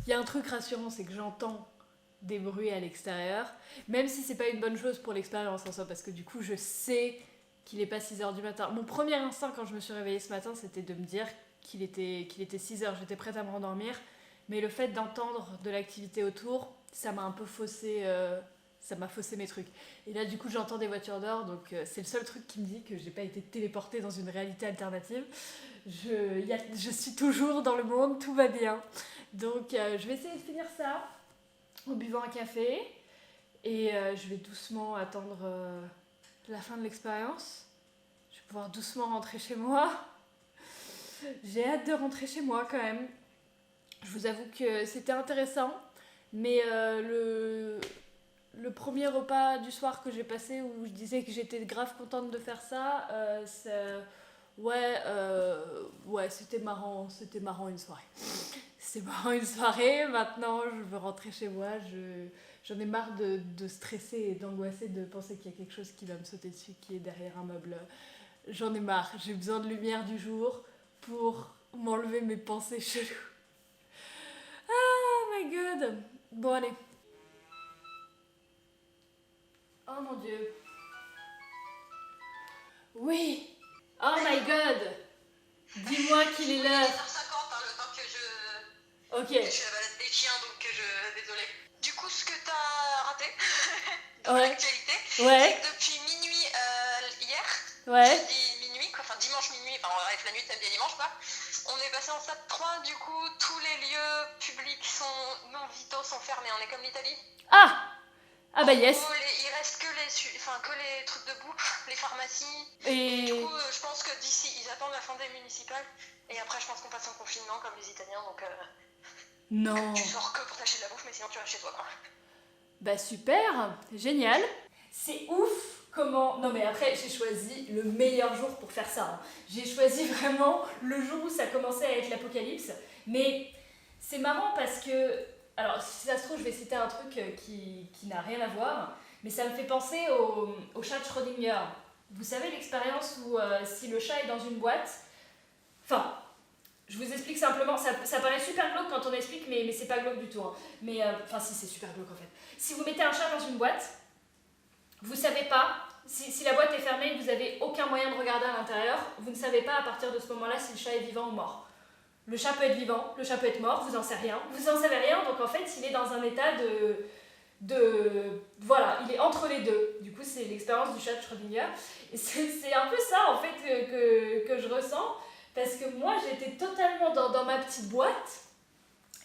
y a un truc rassurant, c'est que j'entends des bruits à l'extérieur, même si c'est pas une bonne chose pour l'expérience en soi, parce que du coup je sais qu'il est pas 6h du matin. Mon premier instinct quand je me suis réveillée ce matin, c'était de me dire qu'il était 6h, j'étais prête à me rendormir, mais le fait d'entendre de l'activité autour, ça m'a un peu faussé, ça m'a faussé mes trucs. Et là du coup j'entends des voitures dehors, donc c'est le seul truc qui me dit que j'ai pas été téléportée dans une réalité alternative. Je suis toujours dans le monde, tout va bien. Donc je vais essayer de finir ça en buvant un café et je vais doucement attendre la fin de l'expérience. Je vais pouvoir doucement rentrer chez moi. J'ai hâte de rentrer chez moi quand même. Je vous avoue que c'était intéressant, mais le premier repas du soir que j'ai passé où je disais que j'étais grave contente de faire ça, ouais, c'était marrant une soirée. C'est marrant une soirée, maintenant je veux rentrer chez moi, j'en ai marre de stresser et d'angoisser, de penser qu'il y a quelque chose qui va me sauter dessus, qui est derrière un meuble. J'en ai marre, j'ai besoin de lumière du jour pour m'enlever mes pensées cheloues. Oh my god. Bon allez. Oh mon dieu. Oui. Oh my god. Dis-moi qu'il est l'heure. 50, hein, le temps que je... Ok. Je suis à la balade des chiens, donc désolée. Du coup, ce que t'as raté dans Ouais. l'actualité, Ouais. c'est que depuis minuit hier, Ouais. jeudi minuit, quoi, enfin dimanche minuit, enfin la nuit de samedi à dimanche, quoi. On est passé en stade 3, du coup, tous les lieux publics non vitaux sont fermés. On est comme l'Italie. Ah! Ah bah En yes! gros, il reste que les trucs de bouffe, les pharmacies. Et Du coup, je pense que d'ici, ils attendent la fin des municipales. Et après, je pense qu'on passe en confinement comme les Italiens. Donc, non! tu sors que pour t'acheter de la bouffe, mais sinon tu restes chez toi, quoi. Bah super, génial. C'est ouf comment... Non mais après j'ai choisi le meilleur jour pour faire ça. Hein. J'ai choisi vraiment le jour où ça commençait à être l'apocalypse. Mais c'est marrant parce que... Alors si ça se trouve je vais citer un truc qui n'a rien à voir. Mais ça me fait penser au chat de Schrödinger. Vous savez l'expérience où si le chat est dans une boîte... Enfin... Je vous explique simplement, ça paraît super glauque quand on explique, mais c'est pas glauque du tout. Hein. Mais, enfin si, c'est super glauque en fait. Si vous mettez un chat dans une boîte, vous savez pas, si la boîte est fermée et que vous avez aucun moyen de regarder à l'intérieur, vous ne savez pas à partir de ce moment-là si le chat est vivant ou mort. Le chat peut être vivant, le chat peut être mort, vous en savez rien. Vous en savez rien, donc en fait il est dans un état voilà, il est entre les deux. Du coup c'est l'expérience du chat de Schrödinger. Et c'est un peu ça en fait que je ressens. Parce que moi, j'étais totalement dans ma petite boîte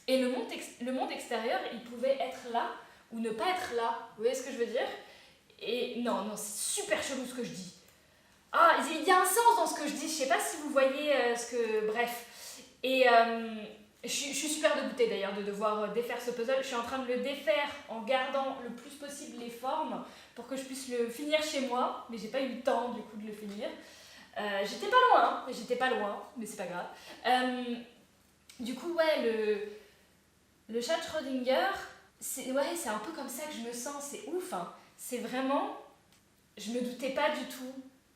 et le monde extérieur, il pouvait être là ou ne pas être là. Vous voyez ce que je veux dire? Et non, c'est super chelou ce que je dis. Ah, il y a un sens dans ce que je dis. Je sais pas si vous voyez ce que... Bref. Et je suis super dégoûtée d'ailleurs de devoir défaire ce puzzle. Je suis en train de le défaire en gardant le plus possible les formes pour que je puisse le finir chez moi. Mais j'ai pas eu le temps du coup de le finir. J'étais pas loin, mais c'est pas grave. Du coup, ouais, le chat de Schrödinger, c'est un peu comme ça que je me sens, c'est ouf. Hein. C'est vraiment, je me doutais pas du tout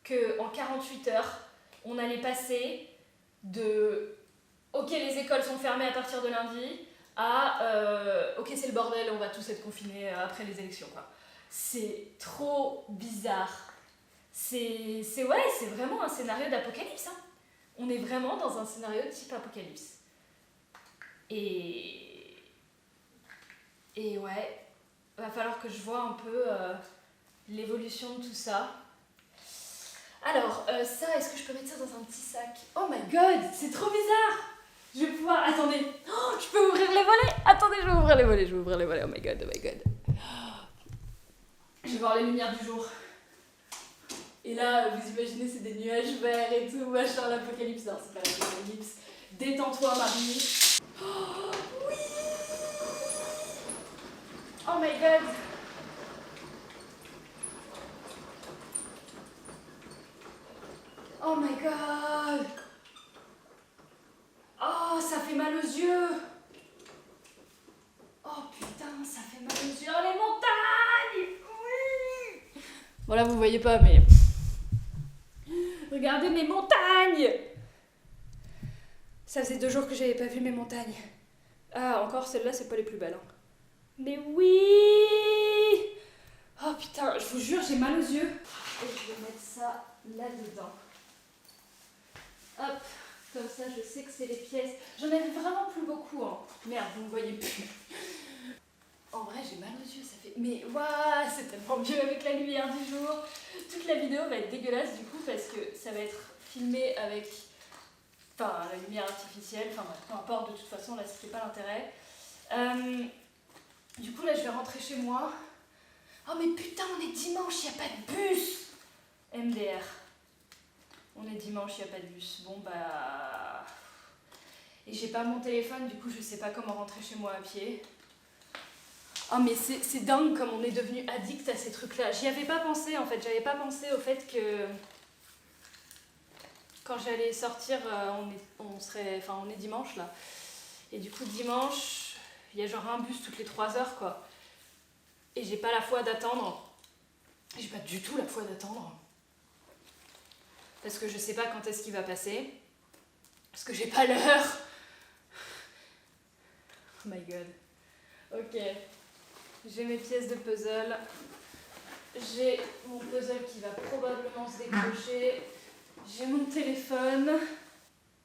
qu'en 48 heures, on allait passer de ok, les écoles sont fermées à partir de lundi, à ok, c'est le bordel, on va tous être confinés après les élections, quoi. C'est trop bizarre. C'est vraiment un scénario d'apocalypse. Hein. On est vraiment dans un scénario type apocalypse. Et ouais, va falloir que je vois un peu l'évolution de tout ça. Alors, ça, est-ce que je peux mettre ça dans un petit sac? Oh my god, c'est trop bizarre! Je vais pouvoir... Attendez, oh, je peux ouvrir les volets? Attendez, je vais ouvrir les volets, oh my god. Je vais voir les lumières du jour. Et là, vous imaginez, c'est des nuages verts et tout, machin, l'apocalypse. Non, c'est pas l'apocalypse. Détends-toi, Marie. Oh, oui! Oh my god! Oh my god! Oh, ça fait mal aux yeux! Oh putain, ça fait mal aux yeux! Oh, les montagnes! Oui! Bon, là, vous voyez pas, mais... Regardez mes montagnes! Ça faisait 2 jours que j'avais pas vu mes montagnes. Ah, encore celles-là, c'est pas les plus belles. Hein. Mais oui! Oh putain, je vous jure, j'ai mal aux yeux. Et je vais mettre ça là-dedans. Hop, comme ça, je sais que c'est les pièces. J'en avais vraiment plus beaucoup. Hein. Merde, vous me voyez plus. En vrai, j'ai mal aux yeux, ça fait... Mais waouh, c'est tellement mieux avec la lumière du jour. Toute la vidéo va être dégueulasse du coup parce que ça va être filmé avec... Enfin, la lumière artificielle, enfin peu importe, de toute façon, là, c'était pas l'intérêt. Du coup, là, je vais rentrer chez moi. Oh, mais putain, on est dimanche, il n'y a pas de bus! MDR. On est dimanche, il n'y a pas de bus. Bon, bah... Et j'ai pas mon téléphone, du coup, je sais pas comment rentrer chez moi à pied. Oh, mais c'est dingue comme on est devenu addict à ces trucs-là. J'y avais pas pensé, en fait. J'avais pas pensé au fait que... Quand j'allais sortir, on est dimanche là. Et du coup, dimanche, il y a genre un bus toutes les 3 heures quoi. Et j'ai pas la foi d'attendre. J'ai pas du tout la foi d'attendre. Parce que je sais pas quand est-ce qu'il va passer. Parce que j'ai pas l'heure. Oh my god. Ok. J'ai mes pièces de puzzle. J'ai mon puzzle qui va probablement se décrocher. J'ai mon téléphone.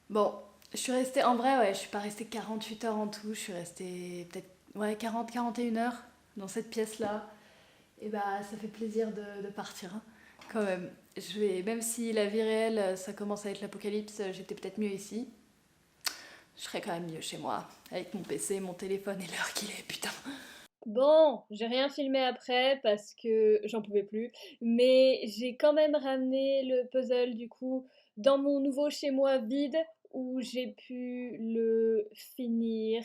Bon, je suis restée, en vrai, ouais, je suis pas restée 48 heures en tout, je suis restée peut-être 41 heures dans cette pièce-là. Et bah, ça fait plaisir de partir, hein, quand même. Même si la vie réelle, ça commence à être l'apocalypse, j'étais peut-être mieux ici. Je serais quand même mieux chez moi, avec mon PC, mon téléphone et l'heure qu'il est, putain. Bon, j'ai rien filmé après parce que j'en pouvais plus, mais j'ai quand même ramené le puzzle du coup dans mon nouveau chez moi vide où j'ai pu le finir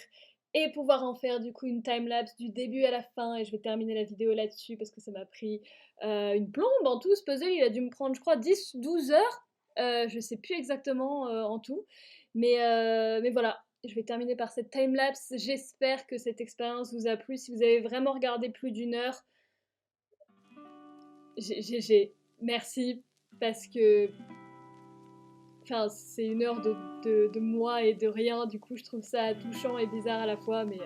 et pouvoir en faire du coup une timelapse du début à la fin et je vais terminer la vidéo là-dessus parce que ça m'a pris une plombe en tout ce puzzle, il a dû me prendre je crois 10 ou 12 heures, je sais plus exactement en tout, mais voilà. Je vais terminer par cette timelapse. J'espère que cette expérience vous a plu. Si vous avez vraiment regardé plus d'1 heure, merci parce que enfin, c'est 1 heure de moi et de rien. Du coup, je trouve ça touchant et bizarre à la fois, mais